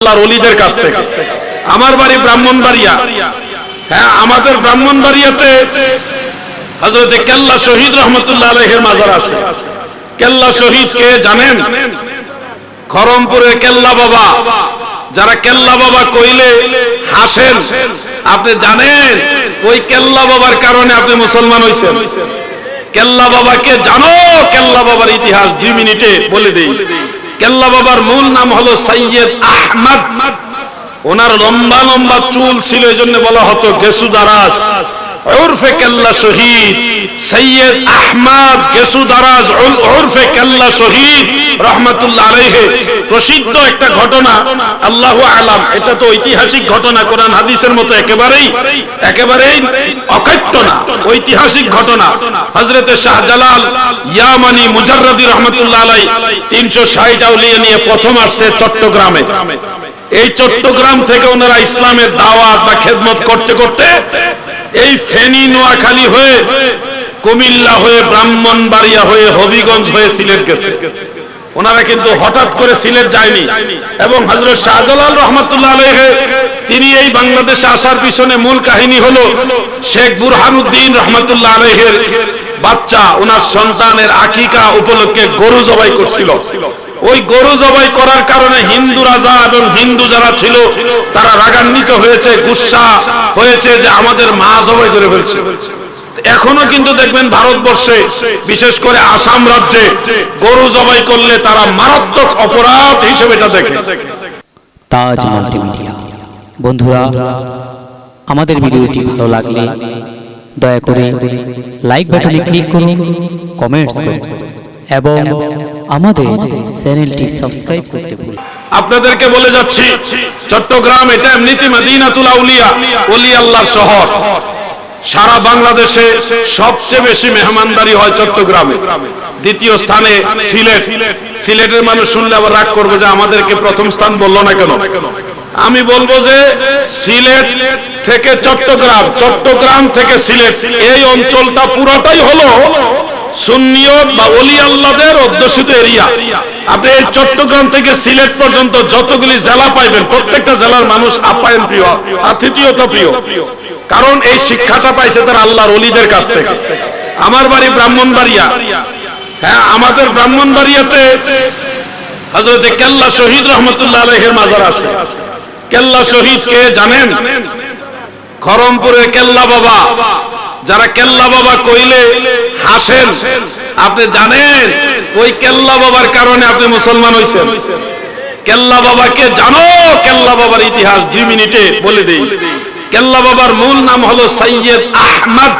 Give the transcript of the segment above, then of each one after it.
আল্লাহর ওলিদের কাছ থেকে। আমার বাড়ি ব্রাহ্মণবাড়িয়া। হ্যাঁ, আমাদের ব্রাহ্মণবাড়িয়াতে হযরত কেল্লা শহীদ রহমতুল্লাহ আলাইহির মাজার আছে। কেল্লা শহীদ কে জানেন? খরমপুরের কেল্লা বাবা। যারা কেল্লা বাবা কইলে হাসেন, আপনি জানেন ওই কেল্লা বাবার কারণে আপনি মুসলমান হইছেন। কেল্লা বাবাকে জানো? কেল্লা বাবার ইতিহাস 2 মিনিটে বলে দেই। কেল্লা বাবার মূল নাম হলো সৈয়দ আহমদ। ওনার লম্বা লম্বা চুল ছিল, এজন্য বলা হতো গেসুদারাজ। উরফে কেল্লা শহীদ সৈয়দ আহমদ গেসুদারাজ উরফে কেল্লা শহীদ রহমাতুল্লাহ আলাইহি। প্রসিদ্ধ একটা ঘটনা, আল্লাহু আলাম, এটা তো ঐতিহাসিক ঘটনা, কোরআন হাদিসের মতো একেবারেই অকাট্য না, ঐতিহাসিক ঘটনা। হযরতে শাহজালাল ইয়ামানি মুজাররদি রহমাতুল্লাহ আলাইহি 360 আউলিয়া নিয়ে প্রথম আসছে চট্টগ্রামে। এই চট্টগ্রাম থেকে ওনারা ইসলামের দাওয়াত বা খেদমত করতে করতে এই ফেনী নোয়াখালী হয়ে, কুমিল্লা হয়ে, ব্রাহ্মণবাড়িয়া হয়ে, হবিগঞ্জ হয়ে সিলেট গেছে। ওনারা কিন্তু হঠাৎ করে সিলেট যায়নি। এবং হযরত শাহজালাল রহমাতুল্লাহ আলাইহি তিনি এই বাংলাদেশে আসার পিছনে মূল কাহিনী হলো শেখ বুরহানুদ্দিন রহমাতুল্লাহ আলাইহির বাচ্চা ওনার সন্তানের আকিকা উপলক্ষে গরু জবাই করছিল। ওই গরু জবাই করার কারণে হিন্দু রাজা এবং হিন্দু যারা ছিল তারা রাগান্বিত হয়েছে, গুসা হয়েছে যে আমাদের মা জবাই করে ফেলছে। এখনো কিন্তু দেখবেন ভারতবর্ষে, বিশেষ করে আসাম রাজ্যে গরু জবাই করলে তারা মারাত্মক অপরাধ হিসেবে এটা দেখে। তাজ মাল্টিমিডিয়া বন্ধুরা, আমাদের ভিডিওটি ভালো লাগলে দয়া করে লাইক বাটনে ক্লিক করুন, কমেন্টস করুন এবং আমাদের চ্যানেলটি সাবস্ক্রাইব করতে ভুলবেন না। আপনাদেরকে বলে যাচ্ছি, চট্টগ্রাম এটা এমনিতে মদিনাতুল আউলিয়া, ওলি আল্লাহর শহর। সারা বাংলাদেশে সবচেয়ে বেশি মেহমানদারি হয় চট্টগ্রামে। দ্বিতীয় স্থানে সিলেট। সিলেটের মানুষ শুনলে আবার রাগ করবে যে আমাদেরকে প্রথম স্থান বললো না কেন। আমি বলবো যে সিলেট থেকে চট্টগ্রাম, চট্টগ্রাম থেকে সিলেট, এই অঞ্চলটা পুরোটাই হলো সুন্নিয়ত বা ওলি আল্লাহদের অধ্যুষিত এরিয়া। আপনি এই চট্টগ্রাম থেকে সিলেট পর্যন্ত যতগুলি জেলা পাইবেন, প্রত্যেকটা জেলার মানুষ আপ্যায়ন প্রিয়, আতিথেয়তা প্রিয়। কারণ এই শিক্ষাটা পাইছে তারা আল্লাহর ওলিদের কাছ থেকে। আমার বাড়ি ব্রাহ্মণবাড়িয়া। হ্যাঁ, আমাদের ব্রাহ্মণবাড়িয়াতে হযরত কেল্লা শহীদ রহমতুল্লাহ আলাইহির মাজার আছে। কেল্লা শহীদ কে জানেন? খরমপুরের কেল্লা বাবা। যারা কেল্লা বাবা কইলে হাসেন, আপনি জানেন ওই কেল্লা বাবার কারণে আপনি মুসলমান হইছেন। কেল্লা বাবাকে জানো? কেল্লা বাবার ইতিহাস 2 মিনিটে বলে দেই। কেল্লা বাবার মূল নাম হলো সৈয়দ আহমদ।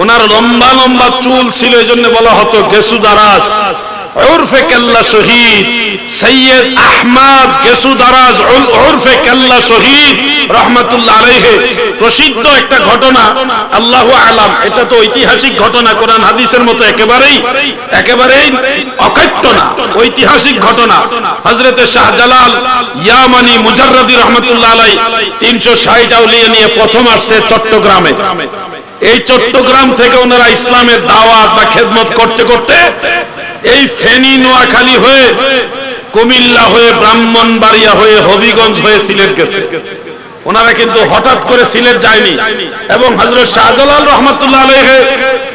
ওনার লম্বা লম্বা চুল ছিল, এজন্য বলা হতো গেসুদারাজ। উরফে কেল্লা শহীদ সৈয়দ আহমদ গেসুদারাজ উরফে কেল্লা শহীদ রহমাতুল্লাহ আলাইহি। প্রসিদ্ধ একটা ঘটনা, আল্লাহু আলাম, এটা তো ঐতিহাসিক ঘটনা, কোরআন হাদিসের মতো একেবারেই অকাট্য না, ঐতিহাসিক ঘটনা। হযরতে শাহজালাল ইয়ামানি মুজাররদি রহমাতুল্লাহ আলাইহি 360 আউলিয়া নিয়ে প্রথম আসছে চট্টগ্রামে। এই চট্টগ্রাম থেকে ওনারা ইসলামের দাওয়াত বা খেদমত করতে করতে এই ফেনী নোয়াখালী হয়ে, কুমিল্লা হয়ে, ব্রাহ্মণবাড়িয়া হয়ে, হবিগঞ্জ হয়ে সিলেট গেছে। ওনারা কিন্তু হঠাৎ করে সিলেট যায়নি। এবং হযরত শাহজালাল রহমাতুল্লাহ আলাইহি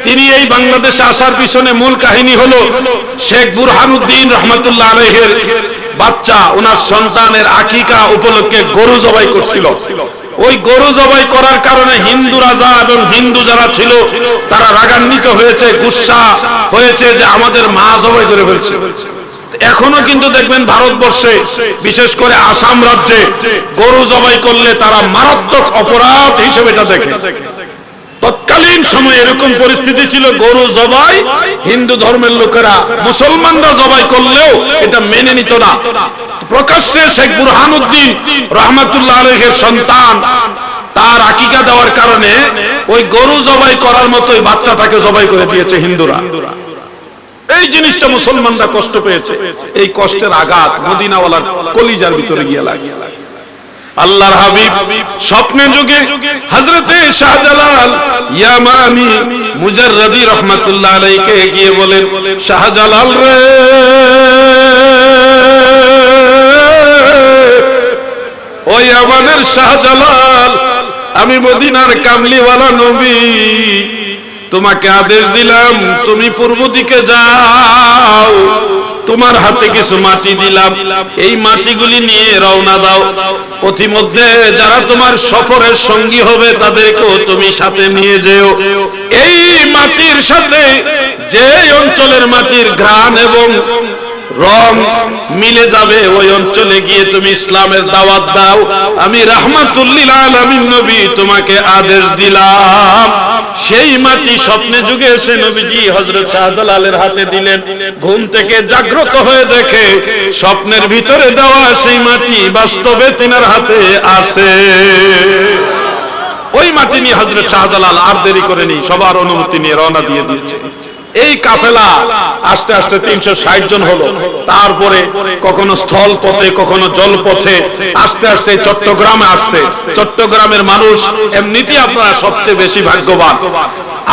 তিনি এই বাংলাদেশে আসার পিছনে মূল কাহিনী হলো শেখ বুরহানুদ্দিন রহমাতুল্লাহ আলাইহির বাচ্চা ওনার সন্তানের আকিকা উপলক্ষে গরু জবাই করছিল। ওই গরু জবাই করার কারণে হিন্দু রাজা এবং হিন্দু যারা ছিল তারা রাগান্বিত হয়েছে, গুসা হয়েছে যে আমাদের মা জবাই করে ফেলছে। এখনো কিন্তু দেখবেন ভারতবর্ষে, বিশেষ করে আসাম রাজ্যে গরু জবাই করলে তারা মারাত্মক অপরাধ হিসেবে এটা দেখে। তৎকালীন সময়ে এরকম পরিস্থিতি ছিল, গরু জবাই হিন্দু ধর্মের লোকেরা, মুসলমানরা জবাই করলেও এটা মেনে নিত না। প্রকাশ্যে শেখ বুরহানুদ্দিন রহমাতুল্লাহ আলাইহির সন্তান তার আকিকা দেওয়ার কারণে ওই গরু জবাই করার মতোই বাচ্চাটাকে জবাই করে দিয়েছে হিন্দুরা। এই জিনিসটা মুসলমানরা কষ্ট পেয়েছে। এই কষ্টের আঘাত মদিনাওয়ালার কলিজার ভিতরে গিয়ে লাগছে। আল্লাহর হাবিব স্বপ্নে যুগে হযরতে শাহজালাল ইয়ামানি মুজাররদি রহমাতুল্লাহ আলাইহিকে গিয়ে বলেন, শাহজালাল রে, ইয়ামানের শাহজালাল, আমি মদিনার কামলিওয়ালা নবী, তোমাকে আদেশ দিলাম তুমি পূর্ব দিকে যাও, তোমার হাতে কিছু মাটি দিলাম, এই মাটিগুলি নিয়ে রওনা দাও। পথিমধ্যে যারা তোমার সফরের সঙ্গী হবে তাদেরকেও তুমি সাথে নিয়ে যেও। এই মাটির সাথে যে অঞ্চলের মাটির ঘ্রাণ এবং রং মিলে যাবে ওই অঞ্চলে গিয়ে তুমি ইসলামের দাওয়াত দাও। আমি রাহমাতুল লিল আলামিন নবী তোমাকে আদেশ দিলাম। সেই মাটি স্বপ্নে যুগে এসে নবীজি হযরত শাহজালালের হাতে দিলেন। ঘুম থেকে জাগ্রত হয়ে দেখে স্বপ্নের ভিতরে দেওয়া সেই মাটি বাস্তবে তিনার হাতে আছে। ওই মাটি নিয়ে হযরত শাহজালাল আর দেরি করেনি, সবার অনুমতি নিয়ে রওনা দিয়ে দিয়েছে। এই কাফেলা আস্তে আস্তে 360 জন হলো। তারপরে কখনো স্থল পথে কখনো জল পথে আস্তে আস্তে চট্টগ্রামে আসছে। চট্টগ্রামের মানুষ এমনিতেই আপনারা সবচেয়ে বেশি ভাগ্যবান।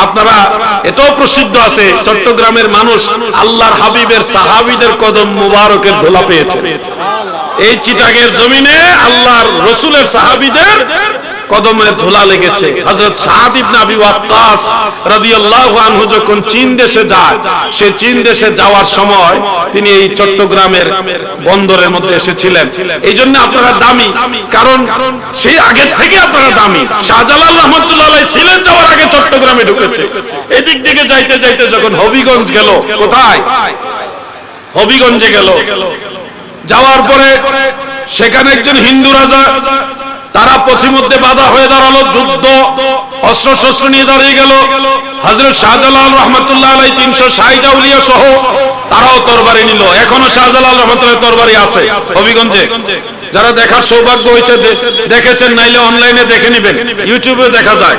আপনারা এটাও প্রসিদ্ধ আছে চট্টগ্রামের মানুষ আল্লাহর হাবিবের সাহাবীদের কদম মুবারকের ধুলা পেয়েছে। এই চিটাগের জমিনে আল্লাহর রাসূলের সাহাবীদের কদমের ধুলা লেগেছে। হযরত সাদ ইবনে আবি ওয়াক্কাস রাদিয়াল্লাহু আনহু যখন চীন দেশে যায়, সে চীন দেশে যাওয়ার সময় তিনি এই চট্টগ্রামের বন্দরের মধ্যে এসেছিলেন। এই জন্য আপনারা দামি, কারণ সেই আগে থেকে আপনারা দামি। শাহজালাল রাহমাতুল্লাহ আলাইহি সিলেট যাওয়ার আগে চট্টগ্রামে ঢুকেছে। এদিক থেকে যাইতে যাইতে যখন হবিগঞ্জ গেল, কোথায়? হবিগঞ্জে গেল। যাওয়ার পরে সেখানে একজন হিন্দু রাজা, তারা পথিমধ্যে বাধা হয়ে দাঁড়ালো, যুদ্ধ অস্ত্র শস্ত্র নিয়ে দাঁড়িয়ে গেল। হযরত শাহজালাল রাহমাতুল্লাহ আলাইহি 360 আউলিয়া সহ তারাও তরবারি নিল। এখনো শাহজালাল রাহমাতুল্লাহ তরবারি আছে হবিগঞ্জে। যারা দেখার সৌভাগ্য হয়েছে দেখেছেন, নাইলে অনলাইনে দেখে নেবেন, ইউটিউবে দেখা যায়।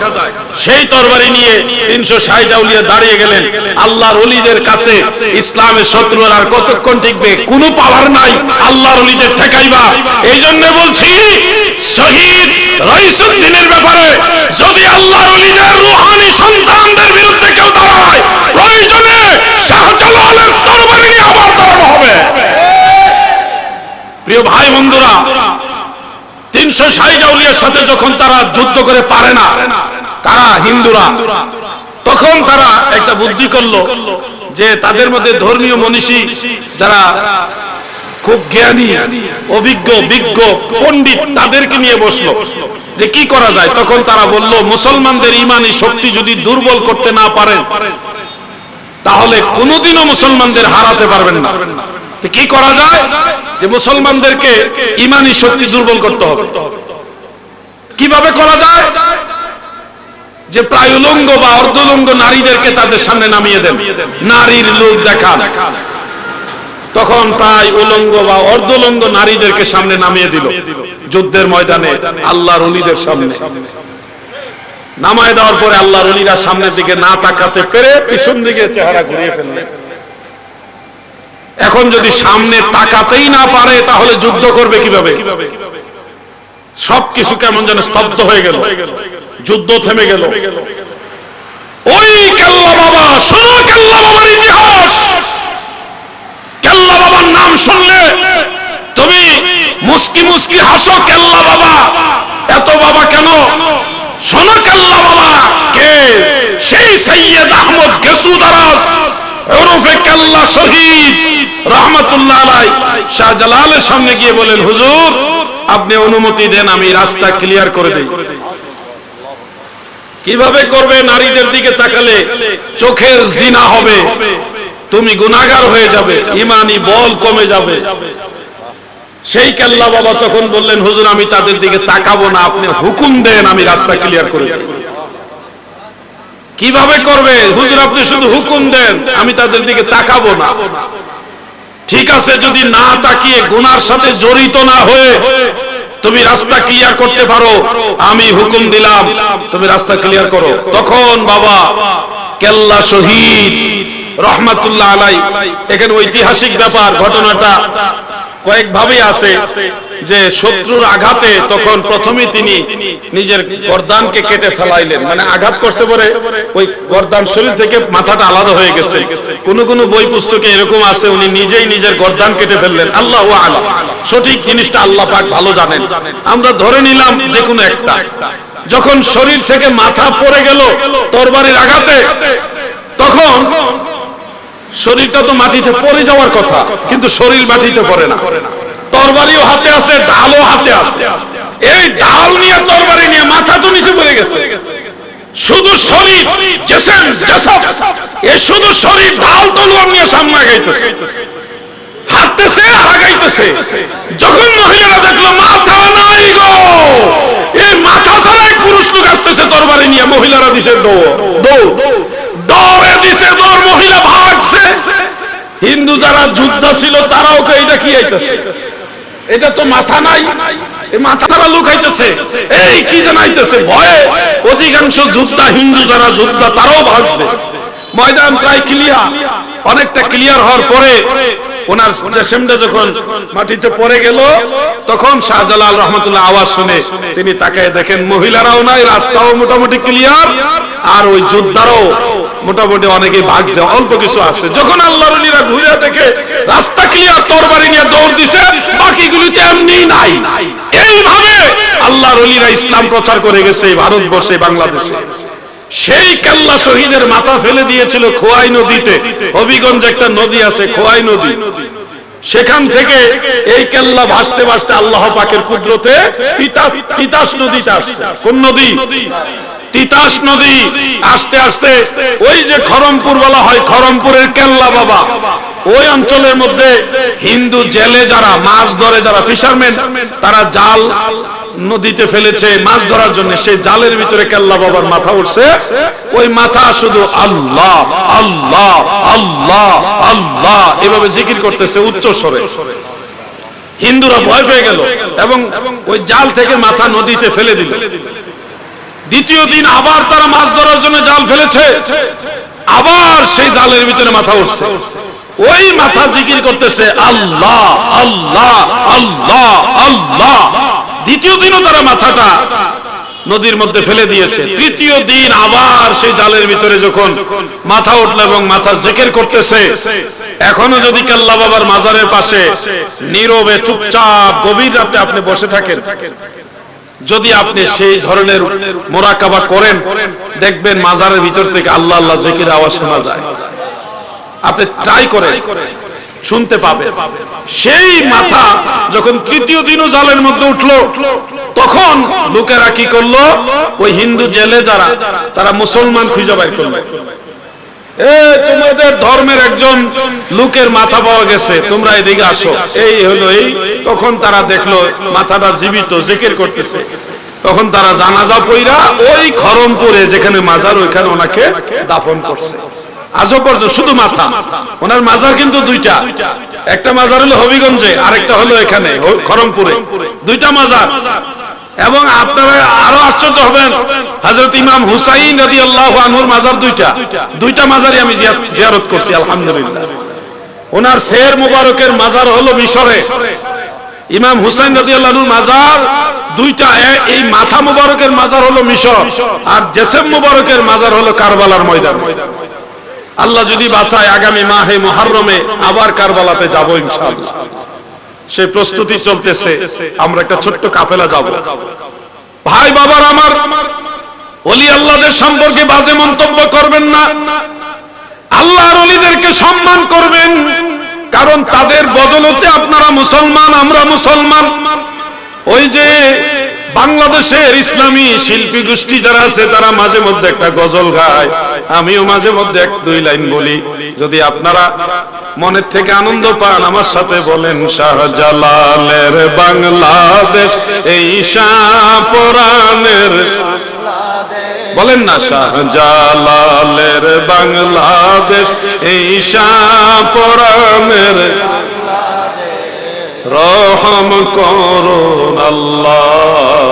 সেই তরবারি নিয়ে 360 আউলিয়া দাঁড়িয়ে গেলেন। আল্লাহর ওলিদের কাছে ইসলামের শত্রুরা আর কতক্ষণ টিকবে? কোনো পাওয়ার নাই আল্লাহর ওলিদের ঠেকাইবা। এই জন্য বলছি, শহীদ রাইসুদ্দিনের ব্যাপারে যদি আল্লাহর ওলিদের রূহানি সন্তানদের বিরুদ্ধে কেউ দাঁড়ায়, প্রয়োজনে শাহজালালের তরবারি নিয়ে আবার দাঁড়ানো হবে। প্রিয় ভাই বন্ধুরা, 360 আউলিয়ার সাথে যখন তারা যুদ্ধ করে পারে না, কারা? হিন্দুরা। তখন তারা একটা বুদ্ধি করলো যে তাদের মধ্যে ধর্মীয় মনীষী যারা খুব জ্ঞানী, অভিজ্ঞ, বিজ্ঞ, পণ্ডিত, তাদেরকে নিয়ে বসলো যে কি করা যায়। তখন তারা বলল, মুসলমানদের ঈমানি শক্তি যদি দুর্বল করতে না পারেন তাহলে কোনোদিনও মুসলমানদের হারাতে পারবেন না। কি করা যায়? যে মুসলমানদেরকে ঈমানি শক্তি দুর্বল করতে হবে। কিভাবে করা যায়? যে প্রায় উলঙ্গ বা অর্ধলঙ্গ নারীদেরকে তাদের সামনে নামিয়ে দেন, নারীর লোক দেখান। তখন প্রায় উলঙ্গ বা অর্ধলঙ্গ নারীদেরকে সামনে নামিয়ে দিল যুদ্ধের ময়দানে আল্লাহর ওলিদের সামনে। নামায় দেওয়ার পরে আল্লাহর ওলিরা সামনের দিকে না তাকাতে পেরে পিছন দিকে চেহারা ঘুরিয়ে ফেললেন। এখন যদি সামনে তাকাতেই না পারে তাহলে যুদ্ধ করবে কিভাবে? সবকিছু কেমন যেন স্তব্ধ হয়ে গেল, যুদ্ধ থেমে গেল। ওই কেল্লা বাবা, শোনো কেল্লা বাবার ইতিহাস। কেল্লা বাবার নাম শুনলে তুমি মুস্কি মুস্কি হাসো। কেল্লা বাবা, এত বাবা কেন? শোনো কেল্লা বাবা কে? সেই সৈয়দ আহমদ গেসুদারাস ওরফে কেল্লা শহীদ রাহমাতুল্লাহ আলাইহি শাহজালালের সামনে গিয়ে বলেন, হুজুর আপনি অনুমতি দেন আমি রাস্তা ক্লিয়ার করে দেই। কিভাবে করবে? নারীদের দিকে তাকালে চোখের জিনা হবে, তুমি গুনাহগার হয়ে যাবে, ঈমানি বল কমে যাবে। সেই কেল্লা বাবা তখন বললেন, হুজুর আমি তাদের দিকে তাকাবো না, আপনি হুকুম দেন আমি রাস্তা ক্লিয়ার করে দেই। কিভাবে করবে? হুজুর আপনি শুধু হুকুম দেন, আমি তাদের দিকে তাকাবো না। ঠিক আছে, যদি না তাকিয়ে গুনার সাথে জড়িত না হয়ে তুমি রাস্তা ক্লিয়ার করতে পারো, আমি হুকুম দিলাম তুমি রাস্তা ক্লিয়ার করো। তখন বাবা কেল্লা শহীদ রাহমাতুল্লাহ আলাইহি, এখানে ঐতিহাসিক ব্যাপার, ঘটনাটা কয়েক ভাবে আছে। যে শত্রুর আঘাতে তখন প্রথমে তিনি নিজের গর্দানকে কেটে ফেলাইলেন, মানে আঘাত করছে পরে ওই গর্দান শরীর থেকে মাথাটা আলাদা হয়ে গেছে। কোন কোন বই পুস্তকে এরকম আছে উনি নিজেই নিজের গর্দান কেটে ফেললেন। আল্লাহু আ'লাম, সঠিক জিনিসটা আল্লাহ পাক ভালো জানেন। আমরা ধরে নিলাম যে কোনো একটা। যখন শরীর থেকে মাথা পড়ে গেল তরবারির আঘাতে, তখন শরীরটা তো মাটিতে পড়ে যাওয়ার কথা, কিন্তু শরীর মাটিতে পড়ে না। তরবারিও হাতে আছে, ঢালও হাতে আছে। এই ঢাল নিয়ে তরবারি নিয়ে মাথা তো নিচে পড়ে গেছে, শুধু শরীর জেসম জাসাদ, এই শুধু শরীর ঢাল তলোয়ার নিয়ে সামনে আগাইতেছে, হাঁটতেছে আর আগাইতেছে। যখন মহিলারা দেখলো মাথা নাই গো, এই মাথা ছাড়াই পুরুষ লোক আসতেছে তরবারি নিয়ে, মহিলারা দিছে দৌড়ে দিছে দৌড়, মহিলা ভাগছে। হিন্দু যারা যোদ্ধা ছিল তারাও এটা কি আইতেছে, এটা তো মাথা নাই, মাথা ছাড়া লোক আইতেছে, এই কি জানাইতেছে ভয়ে। অধিকাংশ যোদ্ধা, হিন্দু যারা যোদ্ধা তারাও ভাগছে। ময়দান প্রায় ক্লিয়ার, অনেকটা ক্লিয়ার হওয়ার পরে ওনার জেসেমটা যখন মাটিতে পড়ে গেল, তখন শাহজালাল রহমতুল্লাহ আওয়াজ শুনে তিনি তাকায় দেখেন মহিলারাও নাই, রাস্তাও মোটামুটি ক্লিয়ার, আর ওই যোদ্ধারাও মোটামুটি অনেকে ভাগছে, অল্প কিছু আছে। যখন আল্লাহর ওলিরা ঘুরে দেখে রাস্তা ক্লিয়ার, তরবারি নিয়ে দৌড় দিছে, বাকিগুলিতে এমনি নাই। এইভাবে আল্লাহর ওলিরা ইসলাম প্রচার করে গেছে ভারতবর্ষে, বাংলাদেশে। সেই কেল্লা শহীদের মাথা ফেলে দিয়েছিল খোয়াই নদীতে। হবিগঞ্জ একটা নদী আছে খোয়াই নদী, সেখান থেকে এই কেল্লা ভাসতে ভাসতে আল্লাহ পাকের কুদরতে তিতাস নদীটা আসছে। কোন নদী? তিতাস নদী। আস্তে আস্তে ওই যে খরমপুর বলা হয়, খরমপুরের কেল্লা বাবা, ওই অঞ্চলের মধ্যে হিন্দু জেলে যারা মাছ ধরে, যারা ফিশারম্যান, তারা জাল নদীতে ফেলেছে মাছ ধরার জন্য, সেই জালের ভিতরে কেল্লা বাবার মাথা উঠছে। ওই মাথা শুধু আল্লাহ আল্লাহ আল্লাহ আল্লাহ এভাবে জিকির করতেছে উচ্চ স্বরে। হিন্দুরা ভয় পেয়ে গেল এবং ওই জাল থেকে মাথা নদীতে ফেলে দিল। দ্বিতীয় দিন আবার তারা মাছ ধরার জন্য জাল ফেলেছে, আবার সেই জালের ভিতরে মাথা উঠছে। ওই মাথা জিকির করতেছে আল্লাহ আল্লাহ আল্লাহ আল্লাহ। দ্বিতীয় দিনও তারা মাথাটা নদীর মধ্যে ফেলে দিয়েছে। তৃতীয় দিন আবার সেই জালের ভিতরে যখন মাথা উঠলো এবং মাথা জিকির করতেছে, এখনো যদি কেল্লা বাবার মাজারের পাশে নীরবে চুপচাপ গভীর রাতে আপনি বসে থাকেন, যদি আপনি সেই ধরনের মোরাকাবা করেন, দেখবেন মাজারের ভিতর থেকে আল্লাহ আল্লাহ জিকির আওয়াজ শোনা যায়। আপনি ট্রাই করে শুনতে পাবে। সেই মাথা যখন তৃতীয় দিনও জালের মধ্যে উঠলো, তখন লোকেরা কি করলো, ওই হিন্দু জেলে যারা, তারা মুসলমান খুঁজে বের করলো, তোমাদের ধর্মের একজন লোকের মাথা পাওয়া গেছে, তোমরা এদিকে আসো। এই হলো এই। তখন তারা দেখলো মাথাটা জীবিত, জিকির করতেছে। তখন তারা জানাজা পইরা ওই খরমপুরে যেখানে মাজার, ওইখানে ওনাকে দাফন করছে। আজও পর্যন্ত শুধু মাথা। ওনার মাজার কিন্তু দুইটা, একটা মাজার হলো হবিগঞ্জে, আরেকটা হলো এখানে খরমপুরে, দুইটা মাজার। এবং আপনারা আরো আশ্চর্য হবেন, হযরত ইমাম হুসাইন রাদিয়াল্লাহু আনহুর মাজার দুইটা মাজারই আমি জিয়ারত করছি আলহামদুলিল্লাহ। ওনার শের মুবারকের মাজার হলো মিশরে, ইমাম হুসাইন রাদিয়াল্লাহু আনহুর মাজার দুইটা। এই মাথা মুবারকের মাজার হলো মিশর, আর জেসেম মুবারকের মাজার হলো কারবালার ময়দান। আল্লাহ যদি বাঁচায় আগামী মাহে মুহররমে আবার কারবালাতে যাব ইনশাআল্লাহ। সেই প্রস্তুতি চলতেছে, আমরা একটা ছোট্ট কাফেলা যাব। ভাই বাবার আমার, ওলি আল্লাহদের সম্পর্কে বাজে মন্তব্য করবেন না, আল্লাহর ওলিদেরকে সম্মান করবেন, কারণ তাদের বদলতে আপনারা মুসলমান, আমরা মুসলমান। ওই যে বাংলাদেশের ইসলামী শিল্পী গোষ্ঠী যারা আছে, তারা মাঝে মধ্যে একটা গজল গায়, আমিও মাঝে মধ্যে এক দুই লাইন বলি। যদি আপনারা মনের থেকে আনন্দ পান, আমার সাথে বলেন, শাহজালালের বাংলাদেশ এই শাহপুরানের, বলেন না, শাহজালালের বাংলাদেশ এই শাহপুরানের, রহম করুন আল্লাহ,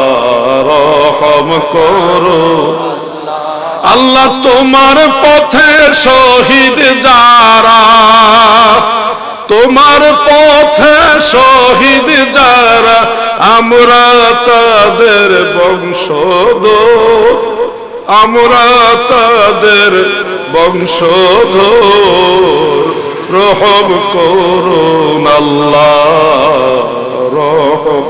রহম করুন আল্লাহ। তোমার পথে শহীদ যারা, তোমার পথে শহীদ যারা আমরা তাদের বংশধর, আমরা তাদের বংশধর। রহম করুন আল্লাহ, রহম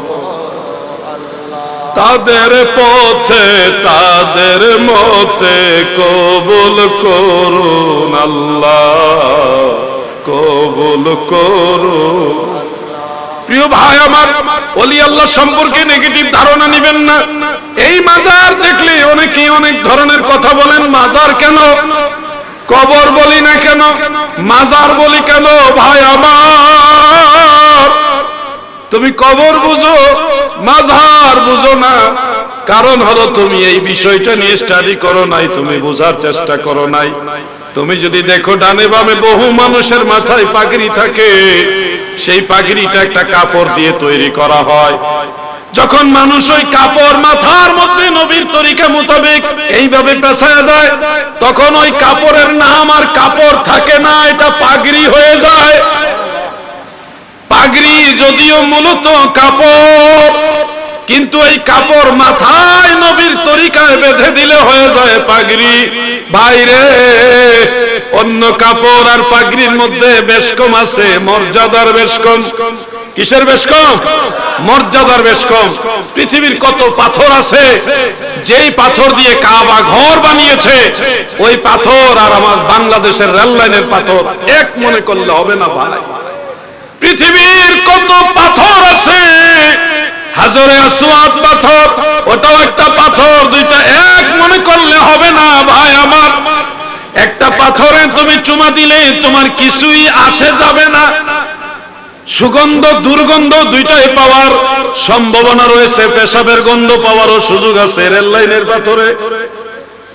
তাদের পথে তাদের মতে কবুল করুন আল্লাহ, কবুল করুন। প্রিয় ভাই আমার, ওলি আল্লাহ সম্পর্কে নেগেটিভ ধারণা নেবেন না। এই মাজার দেখলে অনেকেই অনেক ধরনের কথা বলেন। মাজার কেন, কবর বলি না কেন, মাজার বলি কেন? ভাই আমার, তুমি কবর বুঝো, মাজার বুঝো না। কারণ হলো তুমি এই বিষয়টা নিয়ে স্টাডি করো নাই, তুমি বোঝার চেষ্টা করো নাই। তুমি যদি দেখো ডানে বামে বহু মানুষের মাথায় পাগড়ি থাকে, সেই পাগড়িটা একটা কাপড় দিয়ে তৈরি করা হয়। যখন মানুষ ওই কাপড় মাথার মধ্যে নবীর তরিকা মোতাবেক এইভাবে পেঁচায় দেয়, তখন ওই কাপড়ের নাম আর কাপড় থাকে না, এটা পাগড়ি হয়ে যায়। পাগড়ি যদিও মূলত কাপড়, কিন্তু এই কাপড় মাথায় নবীর তরিকায় বেঁধে দিলে হয়ে যায় পাগড়ি। বাইরে অন্য কাপড় আর পাগড়ির মধ্যে বেশ কম আছে, মর্যাদার বেশ কম। কিসের বেশ কম? মর্যাদার বেশ কম। পৃথিবীর কত পাথর আছে, যেই পাথর দিয়ে কাবা ঘর বানিয়েছে, ওই পাথর আর আমার বাংলাদেশের রেল লাইনের পাথর এক মনে করলে হবে না ভাই। পৃথিবীর কত পাথর আছে, হাজরে আসওয়াদ পাথর, ওটাও একটা পাথর, দুইটা এক মনে করলে হবে না ভাই আমার। একটা পাথরে তুমি চুমা দিলে তোমার কিছুই আসে যাবে না। সুগন্ধ দুর্গন্ধ দুইটাই পাওয়ার সম্ভাবনা রয়েছে, পেশাবের গন্ধ পাওয়ারও সুযোগ আছে রেল লাইনের পাথরে।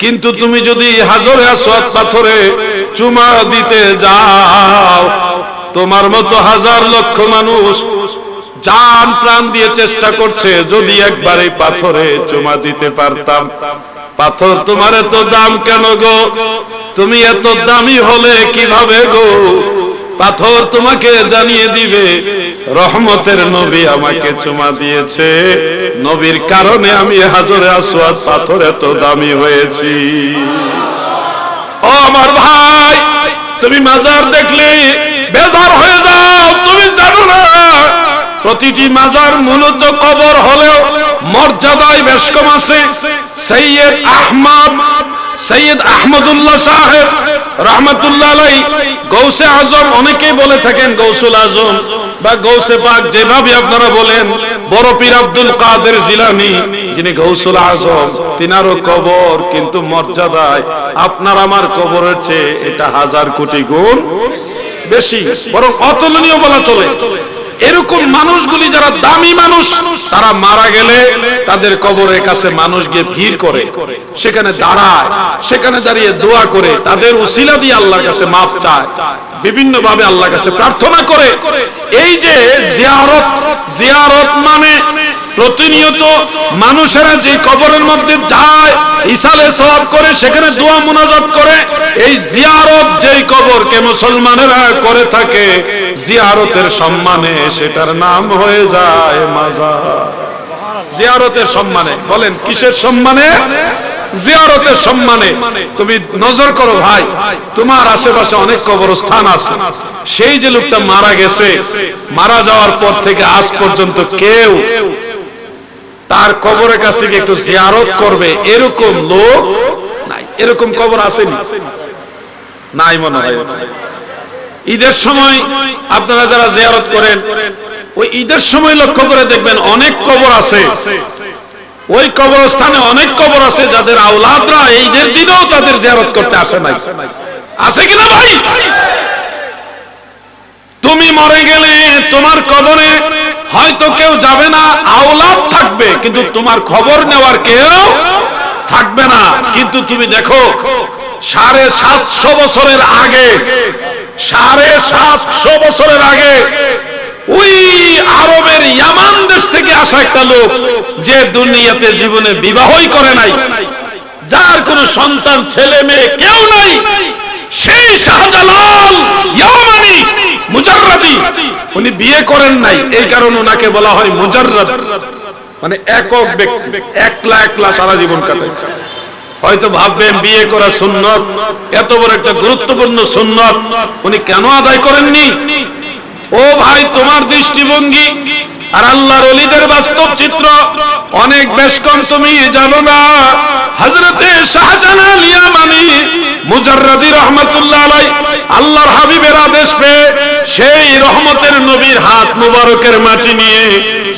কিন্তু তুমি যদি হাজরে আসওয়াদ পাথরে চুমা দিতে যাও, তোমার মতো হাজার লক্ষ মানুষ জান প্রাণ দিয়ে চেষ্টা করছে, যদি একবার এই পাথরে চুমা দিতে পারতাম। পাথর তোমার এত দাম কেন গো? তুমি এত দামি হলে কিভাবে গো? পাথর তোমাকে জানিয়ে দিবে, রহমতের নবী আমাকে চুমা দিয়েছে, নবীর কারণে আমি হাজরে আসওয়াদ পাথর এত দামি হয়েছি। ও আমার ভাই, তুমি মাজার দেখলে বেজার হয়ে যাও, তুমি জানো না প্রতিটি মাজার মূলত কবর হলেও মর্যাদায় বেশ কম আছে। সৈয়দ আহমদুল্লাহ সাহেব রহমতুল্লাহ আলাইহি, গৌসে আজম, অনেকেই বলে থাকেন গৌসুল আজম বা গৌসে পাক, যেভাবে আপনারা বলেন। বড় পীর আব্দুল কাদের জিলানী, যিনি গৌসুল আজম, তিনারও কবর কিন্তু মর্যাদায় আপনার আমার কবরের চেয়ে এটা হাজার কোটি গুণ বেশি, বরং অতুলনীয় বলা চলে। এরকম মানুষগুলি যারা দামি মানুষ, তারা মারা গেলে তাদের কবরের কাছে মানুষ গিয়ে ভিড় করে, সেখানে দাঁড়ায়, সেখানে দাঁড়িয়ে দোয়া করে, তাদের উসিলা দিয়ে আল্লাহর কাছে মাফ চায়, বিভিন্ন ভাবে আল্লাহর কাছে প্রার্থনা করে। এই যে জিয়ারত, জিয়ারত মানে প্রতিনিয়ত মানুষেরা যে কবরের মধ্যে যায়, ইসালে সওয়াব করে, সেখানে দোয়া মুনাজাত করে। এই জিয়ারত যেই কবরকে মুসলমানেরা করে থাকে জিয়ারতের সম্মানে, সেটার নাম হয়ে যায় মাজার। জিয়ারতের সম্মানে, বলেন কিসের সম্মানে? জিয়ারতের সম্মানে। তুমি নজর করো ভাই, তোমার আশেপাশে অনেক কবরস্থান আছে, সেই যে লোকটা মারা গেছে, মারা যাওয়ার পর থেকে আজ পর্যন্ত কেউ তার কবরের কাছে গিয়ে একটু জিয়ারত করবে এরকম লোক নাই। এরকম কবর আসেনি, নাই মনে হয়। ঈদের সময় আপনারা যারা জিয়ারত করেন, ওই ঈদের সময় লক্ষ্য করে দেখবেন অনেক কবর আছে, ওই কবরস্থানে অনেক কবর আছে যাদের আওলাদরা ঈদের দিনেও তাদের জিয়ারত করতে আসে নাই। আছে কিনা ভাই? তুমি মরে গেলে তোমার কবরে হয়তো কেউ যাবে না, আওলাদ থাকবে, কিন্তু তোমার খবর নেওয়ার কেউ থাকবে না। কিন্তু তুমি দেখো 750 বছরের আগে, 750 বছরের আগে ওই আরবের ইয়ামান দেশ থেকে আসা একটা লোক, যে দুনিয়াতে জীবনে বিবাহই করে নাই, যার কোনো সন্তান ছেলে মেয়ে কেউ নাই, সেই শাহজালাল ইয়ামানি মুজাররাদি, উনি বিয়ে করেন নাই, এই কারণে ওনাকে বলা হয় মুজাররাদ, মানে একক ব্যক্তি, একলা একলা সারা জীবন কাটাইছে। হয়তো ভাববেন বিয়ে করা সুন্নত, এত বড় একটা গুরুত্বপূর্ণ সুন্নত উনি কেন আদায় করেননি? ও ভাই, তোমার দৃষ্টিভঙ্গি আর আল্লাহর ওলিদের বাস্তব চিত্র অনেক বেশ কম, তুমি জানো না। হযরতে শাহজালাল ইয়ামানি মুজাররাদি রহমাতুল্লাহ আলাইহি আল্লাহর হাবিবের আদেশ পেয়ে সেই রহমতের নবীর হাত মুবারকের মাটি নিয়ে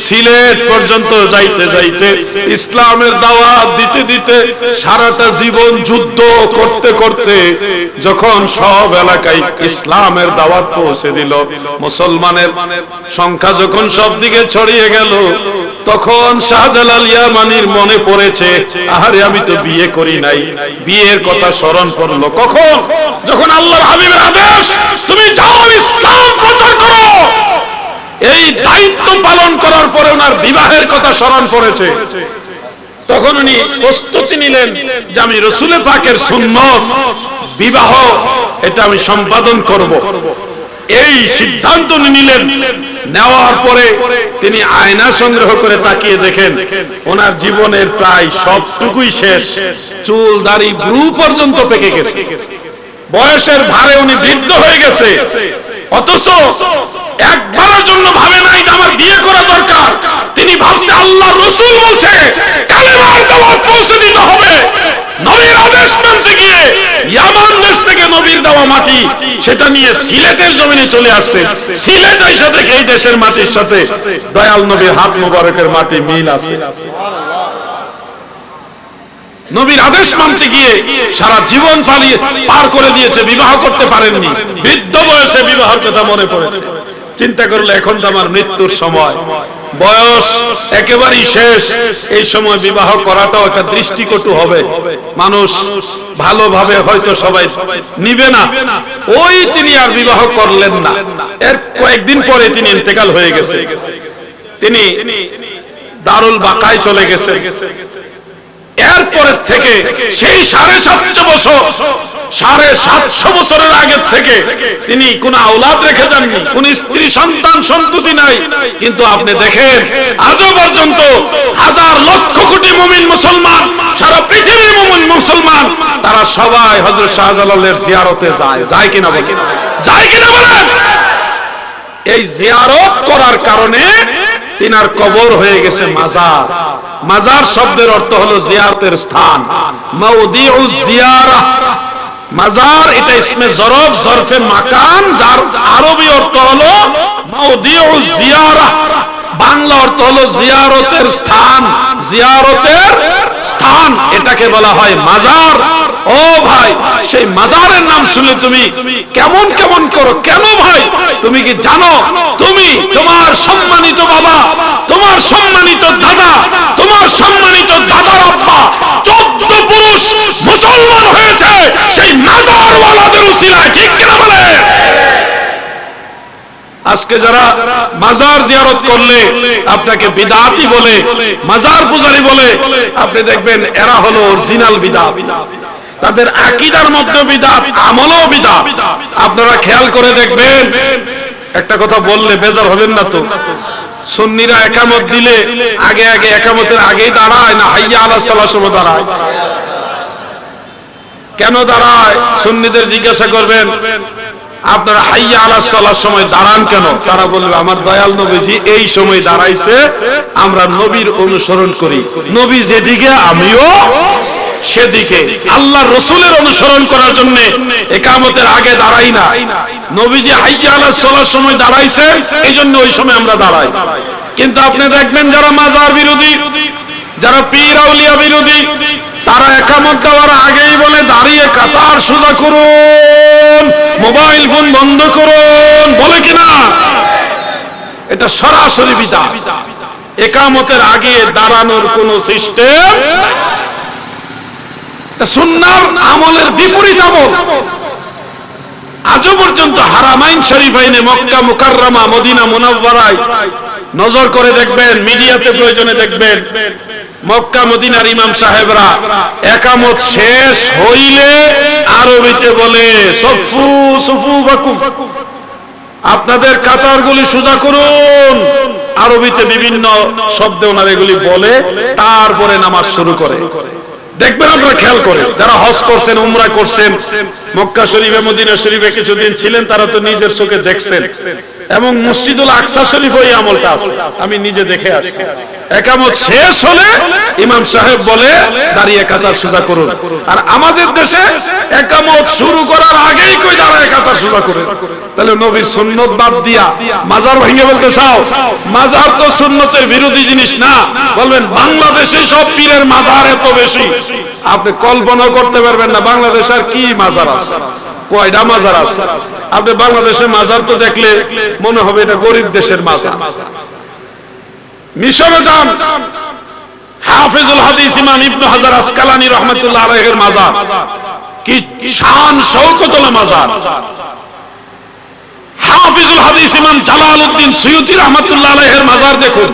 সিলেট পর্যন্ত যাইতে যাইতে ইসলামের দাওয়াত দিতে দিতে সারাটা জীবন যুদ্ধ করতে করতে যখন সব এলাকায় ইসলামের দাওয়াত পৌঁছে দিল, মুসলমানের সংখ্যা যখন সব দিকে ছড়িয়ে গেল, তখন শাহজালাল ইয়ামানির মনে পড়েছে, আরে আমি তো বিয়ে করি নাই। বিয়ের কথা স্মরণ করলো কখন? যখন আল্লাহর হাবিবের আদেশ, তুমি যাও ইসলাম প্রচার করো। এই দায়িত্ব পালন করার পরে ওনার বিবাহের কথা স্মরণ পড়েছে। তখন উনি প্রস্তুতি নিলেন যে আমি রাসূলে পাকের সুন্নত বিবাহ এটা আমি সম্পাদন করব। এই সিদ্ধান্ত নিলেন। নেওয়ার পরে তিনি আয়না সংগ্রহ করে তাকিয়ে দেখেন ওনার জীবনের প্রায় সবটুকুই শেষ, চুল দাড়ি ভ্রু পর্যন্ত পেকে গেছে, বয়সের ভারে উনি বৃদ্ধ হয়ে গেছে। অথচ একবারের জন্য ভাবে নাই যে আমার বিয়ে করা দরকার। তিনি ভাবছে আল্লাহর রাসূল বলছে কালেমার দাওয়াত পৌঁছে দিতে হবে। নবীর আদেশ মানতে গিয়ে ইয়ামান দেশ থেকে নবীর দেওয়া মাটি সেটা নিয়ে সিলেটের জমিনে চলে আসছে। সিলেট এসে দেখে এই দেশের মাটির সাথে দয়াল নবীর হাত মোবারকের মাটি মিল আছে। নবীর আদেশ মানতে গিয়ে সারা জীবন পার করে দিয়েছে, বিবাহ করতে পারেননি। বৃদ্ধ বয়সে বিবাহের কথা মনে পড়েছে। চিন্তা করলে এখন তো আমার মৃত্যুর সময়, বয়স একেবারেই শেষ, এই সময় বিবাহ করাটাও একটা দৃষ্টিকটু হবে, মানুষ ভালোভাবে হয়তো সবাই নিবে না। ওই তিনি আর বিবাহ করলেন না। এর কয়েকদিন পরে তিনি ইন্তেকাল হয়ে গেছে। তিনি দারুল বাকায় চলে গেছে। এরপরের থেকে সেই 750 বছর, 750 বছরের আগের থেকে তিনি কোন আওলাদ রেখে যাননি, কোন স্ত্রী সন্তান সন্ততি নাই। কিন্তু আপনি দেখেন আজও পর্যন্ত হাজার লক্ষ কোটি মুমিন মুসলমান, সারা পৃথিবীর মুমিন মুসলমান, তারা সবাই হযরত শাহজালালের জিয়ারতে যায়। যায় কিনা বলেন? যায় কিনা বলেন? এই জিয়ারত করার কারণে তিনার কবর হয়ে গেছে মাজার। মাজার শব্দের অর্থ হলো জিয়ারতের স্থান, মাউদিউজ জিয়ারা। মাজার এটা ইসমে জরফ, জরফে মাকান, যার আরবি অর্থ হলো মাউদিউজ জিয়ারা, বাংলা অর্থ হলো জিয়ারতের স্থান। জিয়ারতের স্থান এটাকে বলা হয় মাজার। ও ভাই, সেই মাজারের নাম শুনলে তুমি কেমন কেমন করো? কেন ভাই? তুমি কি জানো তুমি তোমার সম্মানিত বাবা, তোমার সম্মানিত দাদা, তোমার সম্মানিত দাদার আব্বা 14 পুরুষ মুসলমান হয়েছে সেই মাজারওয়ালাদের উসিলায়, ঠিক কিনা বলে? আজকে যারা মাজার জিয়ারত করলে আপনাকে বিদআতি বলে, মাজার পূজারী বলে, আপনি দেখবেন এরা হলো অরিজিনাল বিদআত। তাদের আকীদার মধ্যে বিদআত, আমলও বিদআত। আপনারা খেয়াল করে দেখবেন, একটা কথা বললে বেজার হবেন না তো, সুন্নিরা একামত দিলে আগে আগে একামতের আগেই দাঁড়ায় না হাইয়া আলাস সালাহ সময় দাঁড়ায়? কেন দাঁড়ায়? সুন্নিদের জিজ্ঞাসা করবেন আপনারা হাইয়া আলাস সালাহ সময় দাঁড়ান কেন? তারা বলবে আমার দয়াল নবীজি এই সময় দাঁড়াইছে, আমরা নবীর অনুসরণ করি, নবী যেদিকে আমিও সেদিকে। আল্লাহর রাসূলের অনুসরণ করার জন্য ইকামতের আগে দাঁড়াই না, নবীজি হাইয়া আলাস সালাহ সময় দাঁড়াইছে এইজন্য ওই সময় আমরা দাঁড়াই। কিন্তু আপনি দেখবেন যারা মাজার বিরোধী, যারা পীর আউলিয়া বিরোধী, তারা একামত দেওয়ার আগেই বলে দাঁড়িয়ে কাতার সোজা করুন, মোবাইল ফোন বন্ধ করুন, বলে কিনা? এটা সরাসরি বিদআত। একামতের আগে দাঁড়ানোর কোন সিস্টেম, সুন্নাহর আমলের বিপরীত আমল। আজও পর্যন্ত হারামাইন শরীফাইনে, মক্কা মুকাররমা, মদিনা মুনাওয়ারায় নজর করে দেখবেন, মিডিয়াতে প্রয়োজনে দেখবেন, মক্কা মদিনার ইমাম সাহেবরা একামত শেষ হইলে আরবিতে বলে সফু সুফু বাকুম, আপনাদের কাতারগুলি সোজা করুন। আরবিতে বিভিন্ন শব্দে ওনারা এগুলি বলে, তারপরে নামাজ শুরু করে। দেখবেন আপনারা খেয়াল করে, যারা হজ করছেন, উমরা করছেন, মক্কা শরীফে মদিনা শরীফে কিছুদিন ছিলেন, তারা তো নিজের চোখে দেখছেন। এবং মসজিদুল আকসা শরীফ ওই আমলটা আছে, আমি নিজে দেখে আসছি। একামত শেষ হলে ইমাম সাহেব বলে দাঁড়িয়ে কাতার সোজা করুন। আর আমাদের দেশে একামত শুরু করার আগেই কই দাঁড়ায় কাতার সোজা করে। তাহলে নবীর সুন্নত বাদ দিয়া মাজার ভেঙে বলতে চাও? মাজার তো সুন্নতের বিরোধী জিনিস না। বলবেন বাংলাদেশে সব পীরের মাজার এত বেশি, আপনি কল্পনা করতে পারবেন না বাংলাদেশের কি মাজার আছে, কয়টা মাজার আছে। আপনি বাংলাদেশের মাজার তো দেখলে মনে হবে এটা গরিব দেশের মাজার। মিশরে যান, হাফিজুল হাদিস ইমাম ইবনে হাজার আসকালানী রাহমাতুল্লাহ আলাইহির মাজার, কি শান শওকতওয়ালা মাজার। হাফিজুল হাদিস ইমাম জালালউদ্দিন সুয়ুতী রাহমাতুল্লাহ আলাইহির মাজার দেখুন।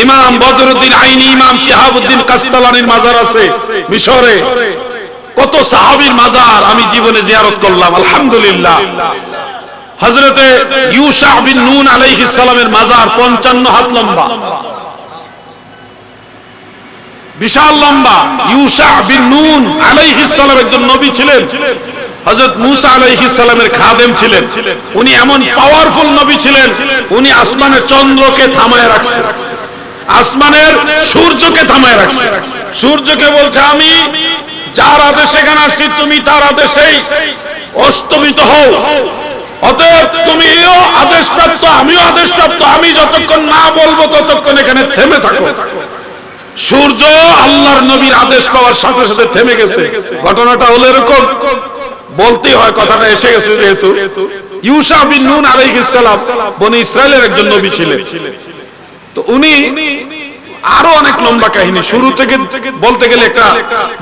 ইমাম বদরুদ্দিন আইনি, ইমাম শিহাবউদ্দিন কাস্তালানির মাজার আছে মিশরে। কত সাহাবীর মাজার আমি জীবনে জিয়ারত করলাম, আলহামদুলিল্লাহ। হযরতে ইউশা বিন নুন আলাইহিস সালামের মাজার 55 হাত লম্বা, বিশাল লম্বা। ইউশা বিন নুন আলাইহিস সালাম একজন নবী ছিলেন, হযরত মূসা আলাইহিস সালামের খাদেম ছিলেন। উনি এমন পাওয়ারফুল নবী ছিলেন, উনি আসমানের চন্দ্রকে থামায় রাখছেন, আসমানের সূর্যকে থামায় রাখছেন। সূর্যকে বলছে আমি যার আদেশে এখানে আসছি তুমি তার আদেশেই অস্তমিত হও, অতএব তুমিও আদেশপ্রাপ্ত আমিও আদেশপ্রাপ্ত, আমি যতক্ষণ না বলবো ততক্ষণ এখানে থেমে থাকো। সূর্য আল্লাহর নবীর আদেশ পাওয়ার সাথে সাথে থেমে গেছে। ঘটনাটা হলো এরকম, বলতেই হয়, কথাটা এসে গেছে যেহেতু। ইউশা বিন নুন আলাইহিস সালাম বনি ইসরাইলের একজন নবী ছিলেন। তো উনি আরো অনেক লম্বা কাহিনী, শুরু থেকে বলতে গেলে একটা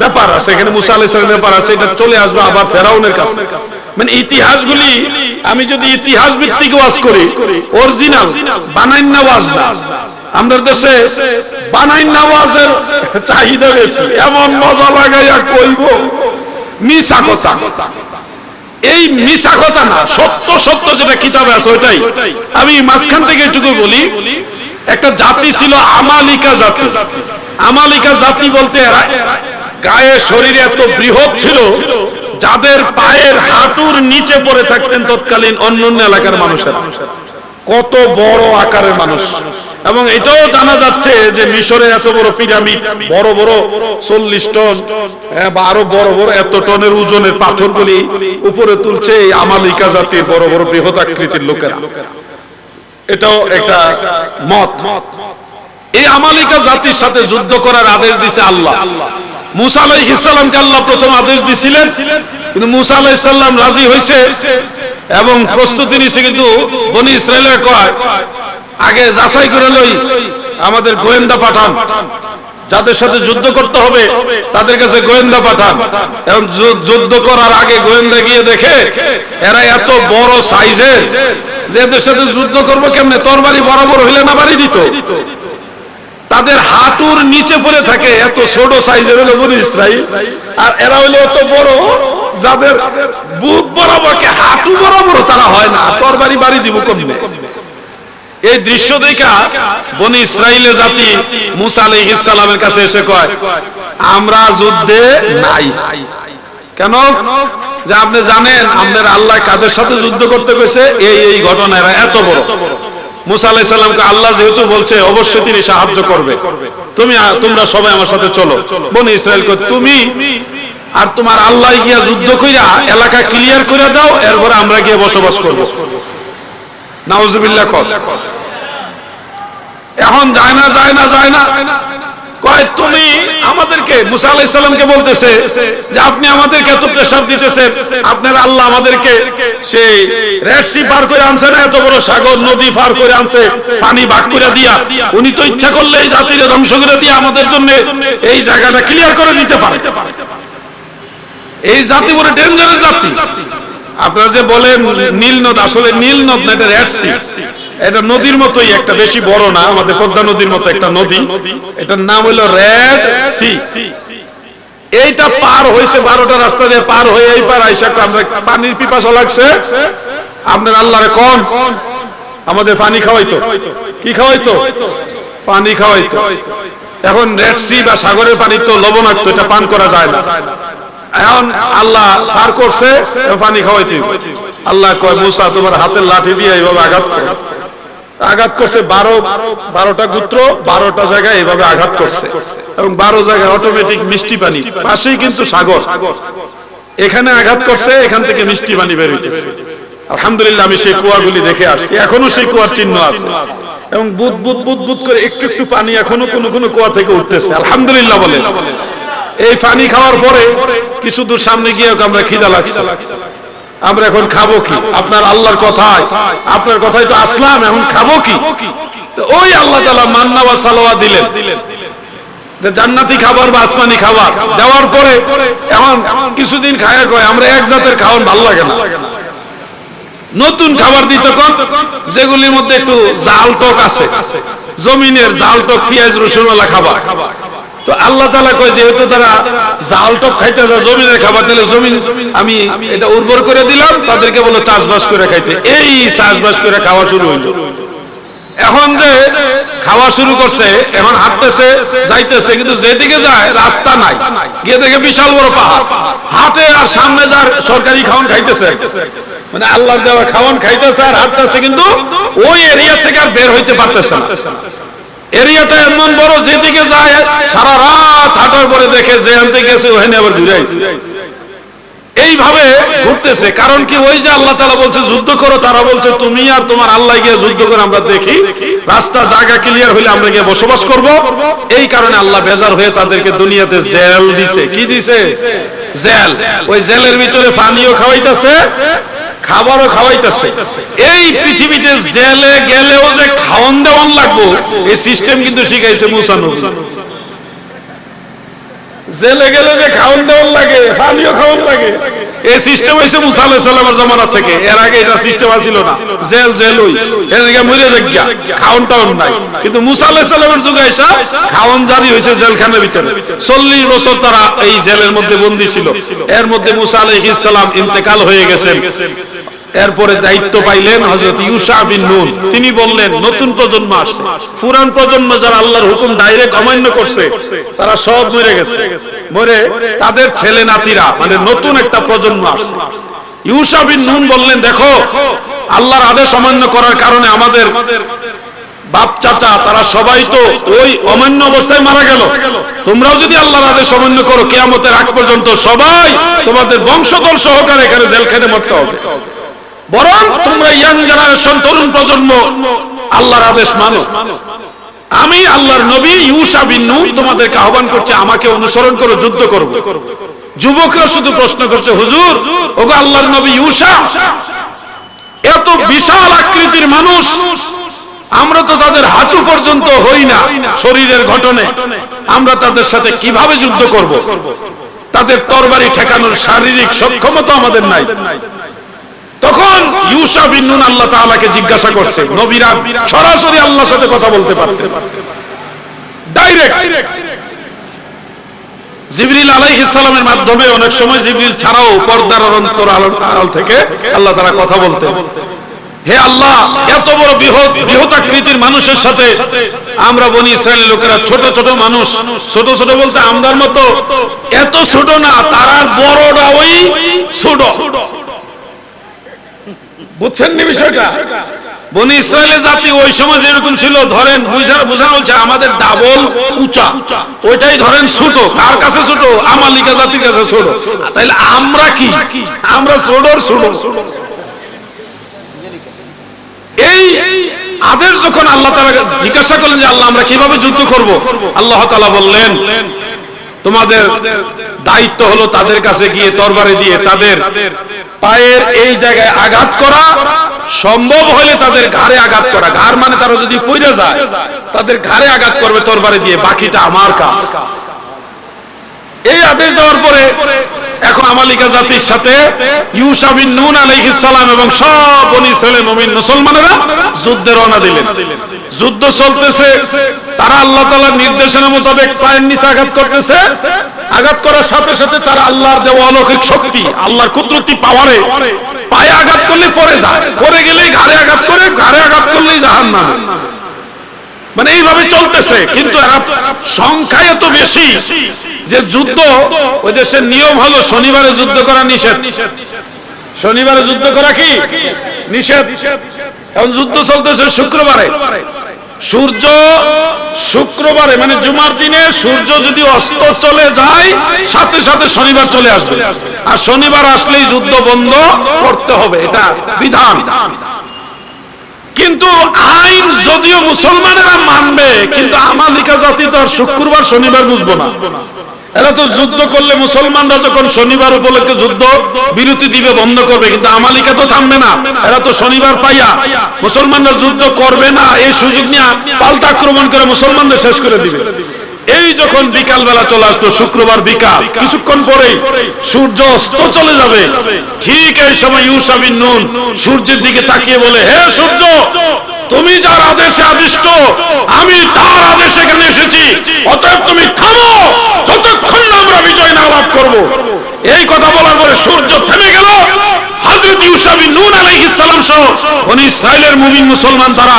ব্যাপার আছে, এখানে মুসা আলাইহিস সালামের ব্যাপার আছে, এটা চলে আসবে আবার ফেরাউনের কাছে। মানে ইতিহাসগুলি আমি যদি ইতিহাস ভিত্তিক ওয়াজ করি, অরিজিনাল বানাইন না ওয়াজ না। আমাদের দেশে বানাইন না ওয়াজের চাহিদা বেশি, এমন মজা লাগাইয়া কইব মিছা কথা। এই মিছা কথা না, সত্য সত্য যেটা কিতাবে আছে ওইটাই। আমি মাঝখান থেকে একটু বলি, একটা জাতি ছিল আমালিকা জাতি। আমালিকা জাতি বলতে এরা গায়ে শরীরে এত বৃহৎ ছিল, যাদের পায়ের হাঁটুর নিচে পড়ে থাকতেন তৎকালীন অন্যান্য এলাকার মানুষেরা। কত বড় আকারের মানুষ। এবং এটাও জানা যাচ্ছে যে মিশরে এত বড় পিরামিড, বড় বড় 40 টন বা আরো বড় বড় এত টনের ওজনের পাথরগুলি উপরে তুলছে এই আমালিকা জাতির বড় বড় বৃহৎ আকৃতির লোকেরা। এটাও একটা মত। এই আমালিকা জাতির সাথে যুদ্ধ করার আদেশ দিয়েছে আল্লাহ। মূসা আলাইহিস সালামকে আল্লাহ প্রথম আদেশ দিয়েছিলেন, কিন্তু মূসা আলাইহিস সালাম রাজি হয়েছে এবং প্রস্তুতি নিয়েছে। কিন্তু বনি ইসরাইলের কয় আগে যাচাই করে লই, আমাদের গোয়েন্দা পাঠান, যাদের সাথে যুদ্ধ করতে হবে তাদের কাছে গোয়েন্দা পাঠান। এবং যুদ্ধ করার আগে গোয়েন্দা গিয়ে দেখে এরা এত বড় সাইজের যে এদের সাথে যুদ্ধ করবো কেমনে, তরবারি বরাবর হইলে না বাড়ি দিত। তাদের হাঁটুর নিচে পড়ে থাকে, এত ছোট সাইজের হলো বনি ইসরাইল, আর এরা হইলো এত বড় যাদের বুক বরাবর হাঁটু বরাবর তারা হয় না, তরবারি বাড়ি দিব কেমনে। এই দৃশ্য দেখা বনি ইসরাইলের জাতি মূসা আলাইহিস সালামের কাছে এসে কয় আমরা যুদ্ধে নাই। কেন? যে আপনি জানেন আমাদের আল্লাহ কাদের সাথে যুদ্ধ করতে কইছে, এই ঘটনা এরা এত বড়। মূসা আলাইহিস সালামকে আল্লাহ যেহেতু বলছে অবশ্যই তিনি সাহায্য করবে, তোমরা সবাই আমার সাথে চলো। বনি ইসরাইল কয় তুমি আর তোমার আল্লাহ গিয়া যুদ্ধ কইরা এলাকা ক্লিয়ার করে দাও, এরপর আমরা গিয়ে বসবাস করব। নাউজুবিল্লাহ। এখন যায় না কয় তুমি আমাদেরকে, মূসা আলাইহিস সালামকে বলতেছে যে আপনি আমাদেরকে এত প্রেসার দিতেছেন, আপনার আল্লাহ আমাদেরকে সেই রেড সি পার করে আনছে না, এত বড় সাগর নদী পার করে আনছে, পানি ভাগ করে দিয়া উনি তো ইচ্ছা করলে এই জাতির ধ্বংস করে দিয়ে আমাদের জন্য এই জায়গাটা ক্লিয়ার করে দিতে পারে। এই জাতি বড় ডেঞ্জারাস জাতি। আপনারা যে বলেন নীল নদ, আসলে নীল নদ না, এটা রেড সি। এটা নদীর মতোই, একটা বেশি বড় না, আমাদের পদ্মা নদীর মতো একটা নদী। এটার নাম হলো রেড সি। এইটা পার হয়েছে 12টা রাস্তা দিয়ে পার হয়ে এই পার আইসা আমরা পানির পিপাসা লাগছে, আপনার আল্লাহরে কোন আমাদের পানি খাওয়াইতো, কি খাওয়াইতো? পানি খাওয়াইতো। এখন রেড সি বা সাগরের পানি তো লবণাক্ত, এটা পান করা যায় না। এখন আল্লাহ পার করছে, পানি খাওয়াইতে। আল্লাহ কয় মুসা তোমার হাতের লাঠি দিয়ে এইভাবে আঘাত করো। আঘাত করছে 12টা গোত্র 12টা জায়গায় এইভাবে আঘাত করছে, এবং 12 জায়গায় অটোমেটিক মিষ্টি পানি, পাশেই কিন্তু সাগর, এখানে আঘাত করছে, এখান থেকে মিষ্টি পানি বের হইতেছে। আলহামদুলিল্লাহ আমি সেই কুয়াগুলি দেখে আসছি, এখনো সেই কুয়ার চিহ্ন আছে, এবং বুদ বুদ বুদ বুদ করে একটু একটু পানি এখনো কোন কোন কুয়া থেকে উঠতেছে। আলহামদুলিল্লাহ বলে। এই পানি খাওয়ার পরে কিছু দূর সামনে গিয়ে আমরা খিদা লাগছে, আমরা এখন খাবো কি? আপনার আল্লাহর কথায়, আপনার কথাই তো আসলাম, এখন খাবো কি? তো ওই আল্লাহ তাআলা মান্না ওয়া সালওয়া দিলেন, জান্নাতি খাবার বা আসমানি খাবার দেওয়ার পরে এখন কিছুদিন খায়া কয় আমরা এক জাতের খাওয়ান ভালো লাগে না, নতুন খাবার দিতে কোন যেগুলির মধ্যে একটু জাল টক আছে, জমিনের জাল টক পেঁয়াজ রসুনওয়ালা খাবার। তো আল্লাহ তাআলা কয় যেহেতু তারা জাল টক খাইতে যায় জমিনের খাবার, দিলে জমিন আমি এটা উর্বর করে দিলাম, তাদেরকে বলো চাষবাস করে খাইতে। এই চাষবাস করে খাওয়া শুরু হইল। এখন যে খাওয়া শুরু করছে, এখন হাঁটতেছে যাইতেছে, কিন্তু যেদিকে যায় রাস্তা নাই, গিয়ে দেখে বিশাল বড় পাহাড়, হাটে আর সামনে যার সরকারি খাওয়ান খাইতেছে, মানে আল্লাহর দেওয়া খাওয়ান খাইতেছে আর হাঁটতেছে, কিন্তু ওই এরিয়া থেকে আর বের হইতে পারতেছে না। এরিয়াটা এমন বড়, যেদিকে যায় সারা রাত হাঁটার পরে দেখে যে আনতে গেছে ওখানে আবার ঘুরে আইছে। এইভাবে ঘুরতেছে। কারণ কি? ওই যে আল্লাহ তাআলা বলছে যুদ্ধ করো, তারা বলছে তুমি আর তোমার আল্লাহ গিয়ে যুদ্ধ করে আমরা দেখি, রাস্তা জায়গা ক্লিয়ার হইলে আমরা গিয়ে বসবাস করব। এই কারণে আল্লাহ বেজার হয়ে তাদেরকে দুনিয়াতে জেল দিছে। কি দিছে? জেল। ওই জেলের ভিতরে পানিও খাওয়াইতেছে, খাবারও খাওয়াইতেছে। এই পৃথিবীতে জেলে গেলেও যে খাওয়ান দেওয়ান লাগবো, এই সিস্টেম কিন্তু শিখাইছে মুসা নবী। জেলে গেলে যে খাওয়ান দেওয়ান লাগে, পানিও খাওয়ান লাগে, এই সিস্টেম হইছে মুসা আলাইহিস সালামের জামানা থেকে। এর আগে এটা সিস্টেম ছিল না, জেল জেলই এদিকে মরে যাগিয়া, খাওয়ান টাউন নাই। কিন্তু মুসা আলাইহিস সালামের যুগে এসে খাওয়ান জারি হইছে জেলখানার ভিতরে। 40 বছর তারা এই জেলের মধ্যে বন্দী ছিল। এর মধ্যে মুসা আলাইহিস সালাম ইন্তেকাল হয়ে গেছেন। এরপরে দায়িত্ব পাইলেন হযরত ইউশা বিন নূন। তিনি বললেন নতুন প্রজন্ম আসছে, পুরান প্রজন্ম যারা আল্লাহর হুকুম ডাইরেক্ট অমান্য করছে তারা সব মরে গেছে, মরে তাদের ছেলে নাতিরা, মানে নতুন একটা প্রজন্ম আসছে। ইউশা বিন নূন বললেন দেখো, আল্লাহর আদেশ অমান্য করার কারণে আমাদের বাপ চাচা তারা সবাই তো ওই অমান্য অবস্থায় মারা গেল। তোমরাও যদি আল্লাহর আদেশ অমান্য করো, কিয়ামতের আগ পর্যন্ত সবাই তোমাদের বংশধর সহকারে এখানে জেলখানে মরতে হবে। বরং তোমরা ইয়াং জেনারেশন, তরুণ প্রজন্ম আল্লাহর আদেশ মানো। আমি আল্লাহর নবী ইউশা বিন নূন তোমাদেরকে আহ্বান করছি, আমাকে অনুসরণ করো, যুদ্ধ করো। যুবকরা শুধু প্রশ্ন করছে, হুজুর ওগো আল্লাহর নবী ইউশা এত বিশাল আকৃতির মানুষ, আমরা তো তাদের হাঁটু পর্যন্ত হই না শরীরের গঠনে, আমরা তাদের সাথে কিভাবে যুদ্ধ করব? তাদের তরবারি ঠেকানোর শারীরিক সক্ষমতা আমাদের নাই। তখন ইউশা বিন নূন আল্লাহ তাআলাকে জিজ্ঞাসা করছে, নবীরা সরাসরি আল্লাহর সাথে কথা বলতে পারতেন, ডাইরেক্ট। জিবরিল আলাইহিস সালামের মাধ্যমে, অনেক সময় জিবরিল ছাড়াও পর্দার অন্তরাল থেকে আল্লাহ তাআলা কথা বলতেন। হে আল্লাহ, এত বড় বৃহৎ আকৃতির মানুষের সাথে আমরা বনি ইসরাইলের লোকেরা ছোট ছোট মানুষ, ছোট ছোট বলতে আমরার মতো এত ছোট না, তারা বড়রা ওই ছোট। বুঝছেন নি বিষয়টা? বনি ইসরায়েলের জাতি ওই সময় যেরকম ছিল, ধরেন বোঝানো হচ্ছে আমাদের ডাবল উঁচা, ওইটাই ধরেন ছোট। কার কাছে ছোট? আমালিকা জাতির কাছে ছোট। তাইলে আমরা কি? আমরা ছোটর ছোট। এই আদেশ যখন আল্লাহ তাআলা জিজ্ঞাসা করলেন যে আল্লাহ আমরা কিভাবে যুদ্ধ করব, আল্লাহ তাআলা বললেন তোমাদের দায়িত্ব হলো তাদের কাছে গিয়ে তরবারি দিয়ে তাদের পায়ের এই জায়গায় আঘাত করা, সম্ভব হলে তাদের ঘাড়ে আঘাত করা। ঘাড় মানে তারা যদি পড়ে যায় তাদের ঘাড়ে আঘাত করবে তরবারি দিয়ে, বাকিটা আমার কাজ। এই আদেশ দেওয়ার পরে এখন আমালিকা জাতির সাথে ইউশা বিন নূন আলাইহিস সালাম এবং সব বনি ইসরাইলের মুমিন মুসলমানেরা যুদ্ধে রওনা দিলেন। যুদ্ধ চলতেছে, তারা আল্লাহ তাআলার নির্দেশনা মোতাবেক পায়ের নিচে আঘাত করতেছে। আঘাত করার সাথে সাথে তারা আল্লাহর দেওয়া অলৌকিক শক্তি, আল্লাহর কুদরতি পাওয়ারে পায়ে আঘাত করলে পড়ে যায়, পড়ে গেলেই ঘাড়ে আঘাত করে, ঘাড়ে আঘাত করলেই জাহান্নাম। মানে এইভাবে চলতেছে। কিন্তু সংখ্যা এত বেশি যে যুদ্ধ, ওই দেশের নিয়ম হলো শনিবারে যুদ্ধ করা নিষেধ। শনিবারে যুদ্ধ করা কি নিষেধ। এখন যুদ্ধ চলতেছে শুক্রবারে। সূর্য শুক্রবারে মানে জুমার দিনে সূর্য যদি অস্ত চলে যায়, সাথে সাথে শনিবার চলে আসবে, আর শনিবার আসলেই যুদ্ধ বন্ধ করতে হবে, এটা বিধান। কিন্তু আইন যদিও মুসলমানেরা মানবে, কিন্তু আমালিকা জাতি তো আর শুক্রবার শনিবার বুঝবো না। এরা তো যুদ্ধ করলে মুসলমানরা যখন শনিবার উপলক্ষে যুদ্ধ বিরতি দিবে, বন্ধ করবে, কিন্তু আমালিকা তো থামবে না। এরা তো শনিবার পাইয়া মুসলমানরা যুদ্ধ করবে না, এই সুযোগ নিয়ে পাল্টা আক্রমণ করে মুসলমানদের শেষ করে দিবে। এই যখন বিকাল বেলা চলে আসতো, শুক্রবার বিকাল, কিছুক্ষণ পরেই সূর্য অস্ত চলে যাবে, ঠিক এই সময় ইউসা বিন নুন সূর্যের দিকে তাকিয়ে বলে, হে সূর্য, তুমি যার আদেশে আদিষ্ট, আমি তার আদেশে এখানে এসেছি, অতএব তুমি থামো যতক্ষণ না আমরা বিজয় না লাভ করব। এই কথা বলার পরে সূর্য থেমে গেল। হযরত ইউসা বিন নুন আলাইহিস সালাম সহ বনি ইসরাইলের মুমিন মুসলমান তারা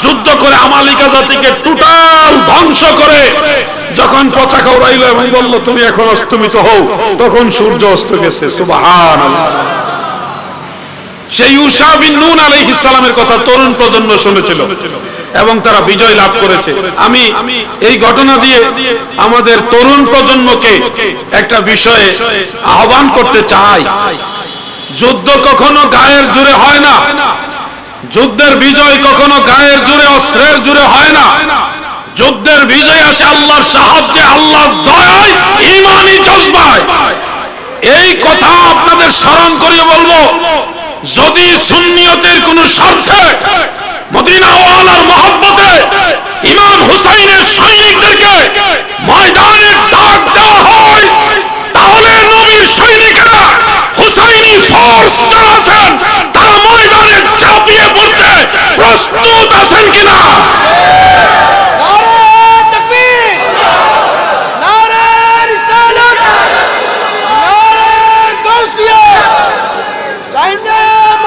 যুদ্ধ করে আমালিকা জাতিকে টোটাল ধ্বংস করে যখন পতাকা উড়াইল এবং বলল, তুমি এখন অস্তমিত হও, তখন সূর্য অস্ত গেছে। সুবহানাল্লাহ। সেই ইউসা বিন নুন আলাইহিস সালামের কথা তরুণ প্রজন্ম শুনেছিল এবং তারা বিজয় লাভ করেছে। আমি এই ঘটনা দিয়ে আমাদের তরুণ প্রজন্মকে একটা বিষয়ে আহ্বান করতে চাই। যুদ্ধ কখনো গায়ের জোরে হয় না, যুদ্ধের বিজয় কখনো গায়ের জোরে, অস্ত্রের জোরে হয় না। যুদ্ধের বিজয় আসে আল্লাহর সাহায্যে, আল্লাহর দয়ায়, ঈমানি জজবায়। এই কথা আপনাদের স্মরণ করিয়ে বলবো, যদি সুন্নিয়তের কোন স্বার্থে, মদিনা ওয়ালার মহব্বতে ইমাম হুসাইনের সৈনিকদেরকে ময়দানে ডাক দেওয়া হয়, তাহলে নবীর সৈনিকরা, হুসাইনি ফোর্স যারা আছেন, তারা ময়দানে ঝাঁপিয়ে পড়তে প্রস্তুত আছেন কিনা?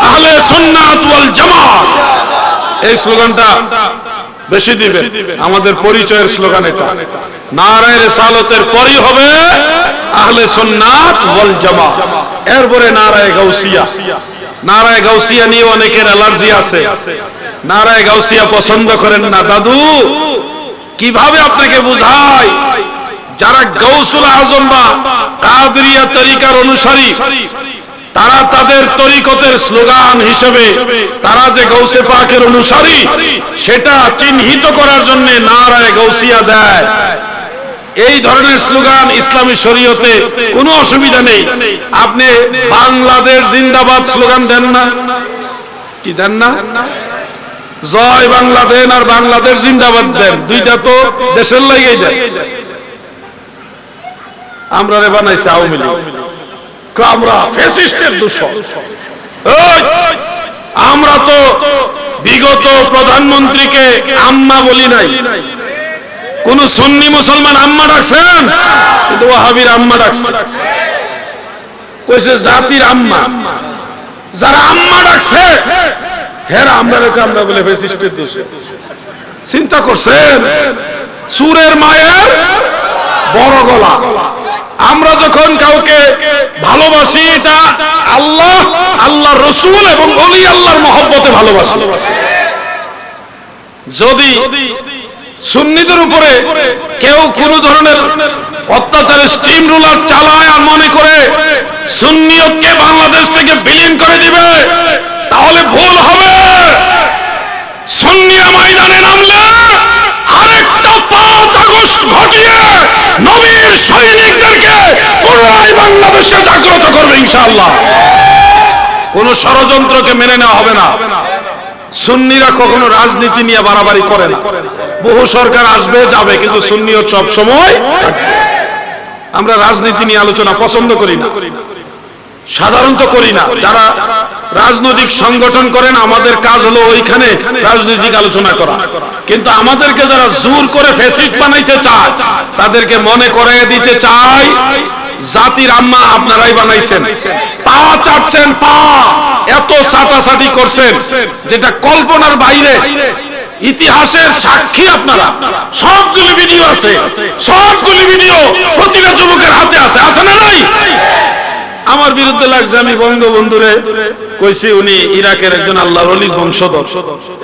আহলে সুন্নাত ওয়াল জামাত, এই স্লোগানটা বেশি দিবে। আমাদের পরিচয়ের স্লোগান এটা। নারায়ে রিসালাতের পরই হবে আহলে সুন্নাত ওয়াল জামাত, এরপরে নারায়ে গাউসিয়া। নারায়ে গাউসিয়া নিয়ে অনেকের অ্যালার্জি আছে, নারায়ে গাউসিয়া পছন্দ করেন না। দাদু কিভাবে আপনাকে বুঝাই, যারা গাউসুল আজম বা কাদরিয়া তরিকার অনুসারী, তারা তাদের তরিকতের স্লোগান হিসেবে তারা যে গাউসে পাকের অনুসারী, সেটা চিহ্নিত করার জন্য নারায়ে গাউসিয়া দেয়। এই ধরনের স্লোগান ইসলামী শরীয়তে কোনো অসুবিধা নেই। আপনি বাংলাদেশ জিন্দাবাদ স্লোগান দেন না, কি দেন না? জয় বাংলা দেন আর বাংলাদেশ জিন্দাবাদ দেন, দুইটা তো দেশের লাগেই দেন। আমরা রে বানাইছে আওয়ামী লীগ, আমরা ফ্যাসিস্টের দূষণ। আমরা তো বিগত প্রধানমন্ত্রীকে আম্মা বলি নাই। কোন সুন্নি মুসলমান আম্মা ডাকছেন? কিন্তু ওয়াহাবির আম্মা ডাকছে, কইছে জাতির আম্মা। যারা আম্মা ডাকছে হেরা আমরা বলে ফ্যাসিস্টের দূষণ। চিন্তা করছেন? সুরের মায়ের বড় গলা। আমরা যখন কাউকে ভালোবাসি, এটা আল্লাহ, আল্লাহর রাসূল এবং ওলি আল্লাহর মহব্বতে ভালোবাসি। যদি সুন্নিদের উপরে কেউ কোন ধরনের অত্যাচারের স্টিম রুলার চালায় আর মনে করে সুন্নিয়তকে বাংলাদেশ থেকে বিলীন করে দিবে, তাহলে ভুল হবে। সুন্নিরা ময়দানে নামলে আরেকটা 5 আগস্ট ঘটিয়ে নবীর সৈনিকদেরকে পুনরায় বাংলাদেশে জাগ্রত করবে ইনশাআল্লাহ। কোন ষড়যন্ত্রকে মেনে নেওয়া হবে না। সুন্নিরা কখনো রাজনীতি নিয়ে বাড়াবাড়ি করে না। বহু সরকার আসবে যাবে, কিন্তু সুন্নিয়ত সব সময়। আমরা রাজনীতি নিয়ে আলোচনা পছন্দ করি না, সাধারণত করি না। যারা রাজনৈতিক সংগঠন করেন, আমাদের কাজ হলো ওইখানে রাজনৈতিক আলোচনা করা। কিন্তু আমাদেরকে যারা জোর করে ফ্যাসিস্ট বানাইতে চায়, তাদেরকে মনে করিয়ে দিতে চাই, জাতির আম্মা আপনারাই বানাইছেন, পা চাটছেন, পা এত চাটাচাটি করছেন যেটা কল্পনার বাইরে। ইতিহাসের সাক্ষী আপনারা, সবগুলো ভিডিও আছে, সবগুলো ভিডিও প্রতিটা যুবকের হাতে আছে, আছে না নাই? আমার বিরুদ্ধে লাগছে, আমি বঙ্গবন্ধুরে কইছি উনি ইরাকের একজন আল্লাহর ওলির বংশধর।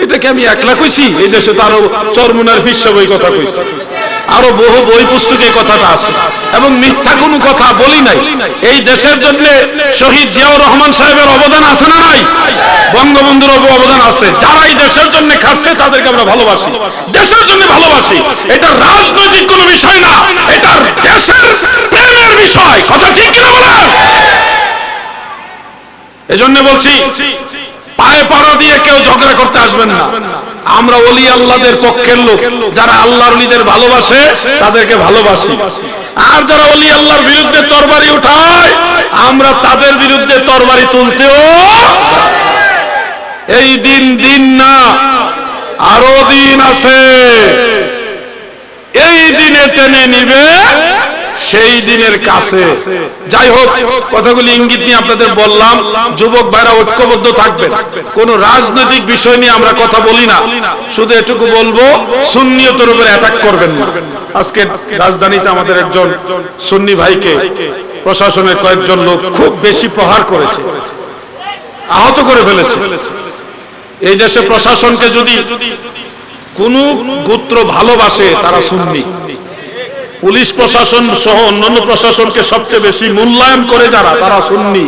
এটাকে আমি একলা কইছি? এই দেশে তো আরো চরমুনার বিশ্ব বই কথা কইছি, আরো বহু বই পুস্তকে কথাটা আছে, এবং মিথ্যা কোনো কথা বলি নাই। এই দেশের জন্য শহীদ জিয়াউর রহমান সাহেবের অবদান আছে না নাই? বঙ্গবন্ধুর অবদান আছে। যারা এই দেশের জন্য খাটছে তাদেরকে আমরা ভালোবাসি, দেশের জন্য ভালোবাসি। এটা রাজনৈতিক কোনো বিষয় না, এটা দেশের প্রেমের বিষয়। কথা ঠিক কিনা বলেন? এজন্য বলছি, পায়ে পাড়া দিয়ে কেউ ঝগড়া করতে আসবেন না। আমরা ওলি আল্লাহদের পক্ষের লোক, যারা আল্লাহর ওলিদের ভালোবাসে তাদেরকে ভালোবাসি। আর যারা ওলি আল্লাহর বিরুদ্ধে তরবারি উঠায়, আমরা তাদের বিরুদ্ধে তরবারি তুলতেও। এই দিন দিন না, আরো দিন আছে। এই দিনে টেনে নিবে সেই দিনের কাছে। যাই হোক, কথাগুলি ইঙ্গিত নিয়ে আপনাদের বললাম। যুবক ভাইরা ঐক্যবদ্ধ থাকবেন, কোন রাজনৈতিক বিষয় নিয়ে আমরা কথা বলি না। শুধু এটুকু বলবো, সুন্নিয়তের উপরে অ্যাটাক করবেন না। আজকে রাজধানীতে আমাদের একজন সুন্নি ভাইকে প্রশাসনের কয়েকজন লোক খুব বেশি প্রহার করেছে, আহত করে ফেলেছে। এই দেশে প্রশাসনকে যদি কোন গোত্র ভালোবাসে তারা সুন্নি। পুলিশ প্রশাসন সহ অন্যান্য প্রশাসনকে সবচেয়ে বেশি মূল্যায়ন করে যারা, তারা সুন্নি।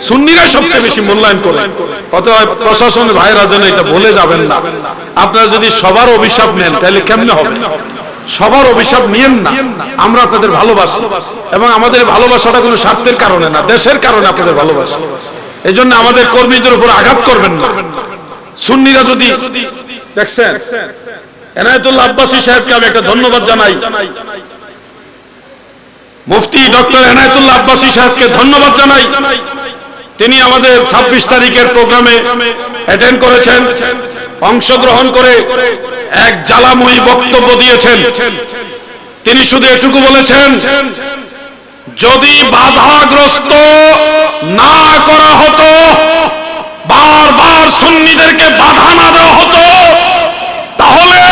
সুন্নিরাই সবচেয়ে বেশি মূল্যায়ন করে। অতএব প্রশাসনের ভাইরা যেন এটা ভুলে যাবেন না। আপনারা যদি সবার অভিশাপ নেন তাহলে কেমনে হবে? সবার অভিশাপ নিয়েন না। আমরা আপনাদের ভালোবাসি, এবং আমাদের ভালোবাসাটা কোনো স্বার্থের কারণে না, দেশের কারণে আপনাদের ভালোবাসি। এই জন্য আমাদের কর্মীদের উপর আঘাত করবেন না। সুন্নিরা যদি দেখছেন, এনায়েতুল্লাহ আব্বাসী সাহেবকে আমি একটা ধন্যবাদ জানাই। মুফতি ডক্টর এনায়েতুল্লাহ আব্বাসী সাহেবকে ধন্যবাদ জানাই। তিনি আমাদের 26 তারিখের প্রোগ্রামে অ্যাটেন্ড করেছেন, অংশগ্রহণ করে এক জ্বালাময়ী বক্তব্য দিয়েছেন। তিনি শুধু এটুকু বলেছেন, যদি বাধাগ্রস্ত না করা হতো, বারবার সুন্নিদেরকে বাধা না দেওয়া হতো, তাহলে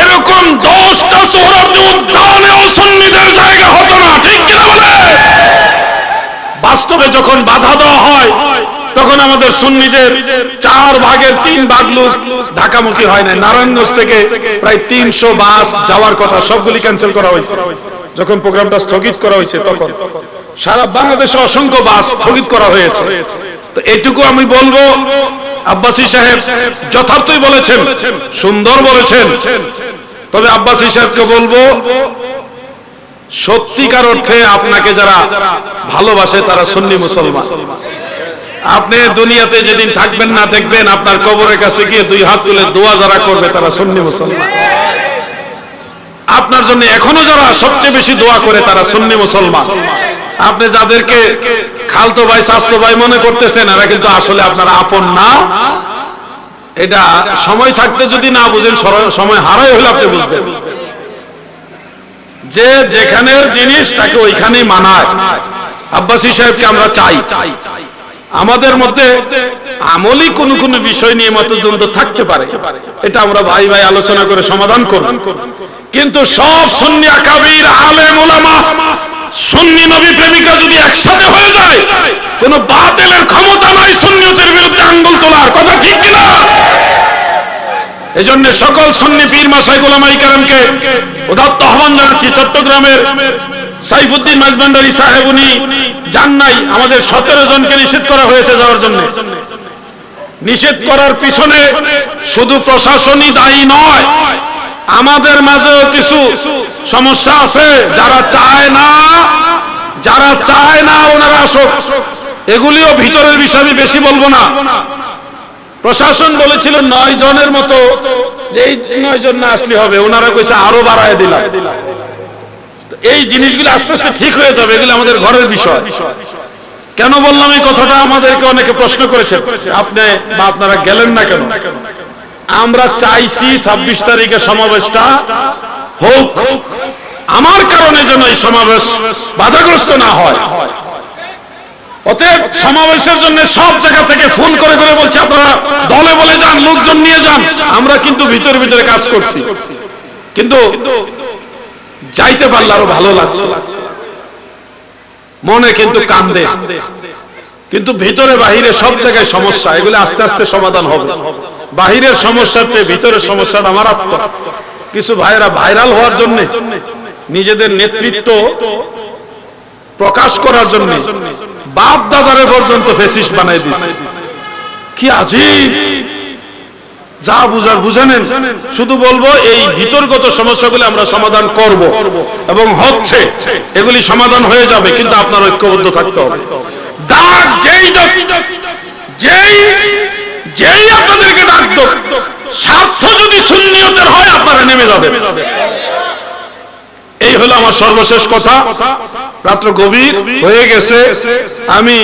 এরকম 10টা সোহরাওয়ার্দী উদ্যানেও সুন্নিদের জায়গা হতো না। ঠিক কিনা বলে? বাস্তবে যখন বাধা দেওয়া হয়, তখন আমাদের সুন্নিদের 4 ভাগের 3 ভাগ লোক ঢাকামুখী হয় না। নারায়ণগঞ্জ থেকে প্রায় 300 বাস যাওয়ার কথা, সবগুলি ক্যান্সেল করা হয়েছে। যখন প্রোগ্রামটা স্থগিত করা হয়েছে, তখন সারা বাংলাদেশে অসংখ্য বাস স্থগিত করা হয়েছে। তো এটুকু আমি বলবো, আব্বাসী সাহেব যথার্থই বলেছেন, সুন্দর বলেছেন। তবে আব্বাসী সাহেবকে বলবো, সত্যিকার অর্থে আপনাকে যারা ভালোবাসে তারা সুন্নি মুসলমান। আপনি দুনিয়াতে যেদিন থাকবেন না, দেখবেন আপনার কবরের কাছে গিয়ে 2 হাত তুলে দোয়া যারা করবে তারা সুন্নি মুসলমান। আপনার জন্য এখনো যারা সবচেয়ে বেশি দোয়া করে তারা সুন্নি মুসলমান। আপনি যাদেরকে খালতো ভাই, চাচতো ভাই মনে করতেছেন, এরা কিন্তু আসলে আপনার আপন না। এটা সময় থাকতে যদি না বুঝেন, সময় হারাই হলে আপনি বুঝবেন যে যেখানের জিনিস তাকে ওইখানেই মানায়। আব্বাসী সাহেবকে আমরা চাই। আমাদের মধ্যে আমলি কোন কোন বিষয় নিয়ে মতদ্বন্দ্ব থাকতে পারে, এটা আমরা ভাই ভাই আলোচনা করে সমাধান করব। কিন্তু সব সুন্নি আকাবির, আলেম উলামা, সুন্নি নবী প্রেমিকরা যদি একসাথে হয়ে যায়, কোন বাতিলের ক্ষমতা নাই সুন্নিয়তের বিরুদ্ধে আঙ্গুল তোলার। কথা ঠিক কিনা? এজন্য সকল সুন্নি পীর মাশায়েখ উলামায়ে কেরামকে উদাত্ত আহ্বান জানাচ্ছি। চট্টগ্রামের সাইফুদ্দিন মাঝভান্ডারী সাহেব উনি যান নাই। আমাদের 17 জনকে নিষেধ করা হয়েছে যাওয়ার জন্য। নিষেধ করার পিছনে শুধু প্রশাসনই দায়ী নয়, আমাদের মাঝেও কিছু সমস্যা আছে। যারা চায় না ওনারা আসুক, এগুলিও ভিতরের বিষয়, আমি বেশি বলবো না। প্রশাসন বলেছিল 9 জনের মতো, যে এই 9 জন না আসলে হবে, ওনারা কইছে আরো বাড়ায় দিলাম। এই জিনিসগুলো আস্তে আস্তে ঠিক হয়ে যাবে, এগুলো আমাদের ঘরের বিষয়। কেন বললাম এই কথাটা? আমাদেরকে অনেকে প্রশ্ন করেছে, আপনি বা আপনারা গেলেন না কেন? আমরা চাইছি 26 তারিখে সমাবেশটা হোক। আমার কারণে যেন এই সমাবেশ বাধাগ্রস্ত না হয়। অতএব সমাবেশের জন্য সব জায়গা থেকে ফোন করে করে বলছে আপনারা দলে বলে যান, লোকজন নিয়ে যান। আমরা কিন্তু ভিতরে ভিতরে কাজ করছি, কিন্তু যাইতে পারলে আরো ভালো লাগতো, মনে কিন্তু কান্দে। কিন্তু ভিতরে বাহিরে সব জায়গায় সমস্যা, এগুলো আস্তে আস্তে সমাধান হবে। বাহিরের সমস্যার চেয়ে ভিতরের সমস্যাটা মারাত্মক। কিছু ভাইরা ভাইরাল হওয়ার জন্য, নিজেদের নেতৃত্ব প্রকাশ করার জন্য বাপ দাদারে পর্যন্ত ফ্যাসিস্ট বানাই দিচ্ছে। কি আজীব! যা বুঝার বুঝে নেন। শুধু বলবো এই ভিতরগত সমস্যাগুলি আমরা সমাধান করব এবং হচ্ছে, এগুলি সমাধান হয়ে যাবে, কিন্তু আপনার ঐক্যবদ্ধ থাকতে হবে। ডাক যেই আপনাদেরকে ডাকতো, স্বার্থ যদি সুন্নিয়তের হয় আপনারা নেমে যাবে। এই হলো আমার সর্বশেষ কথা। রাত্র গভীর হয়ে গেছে, আমি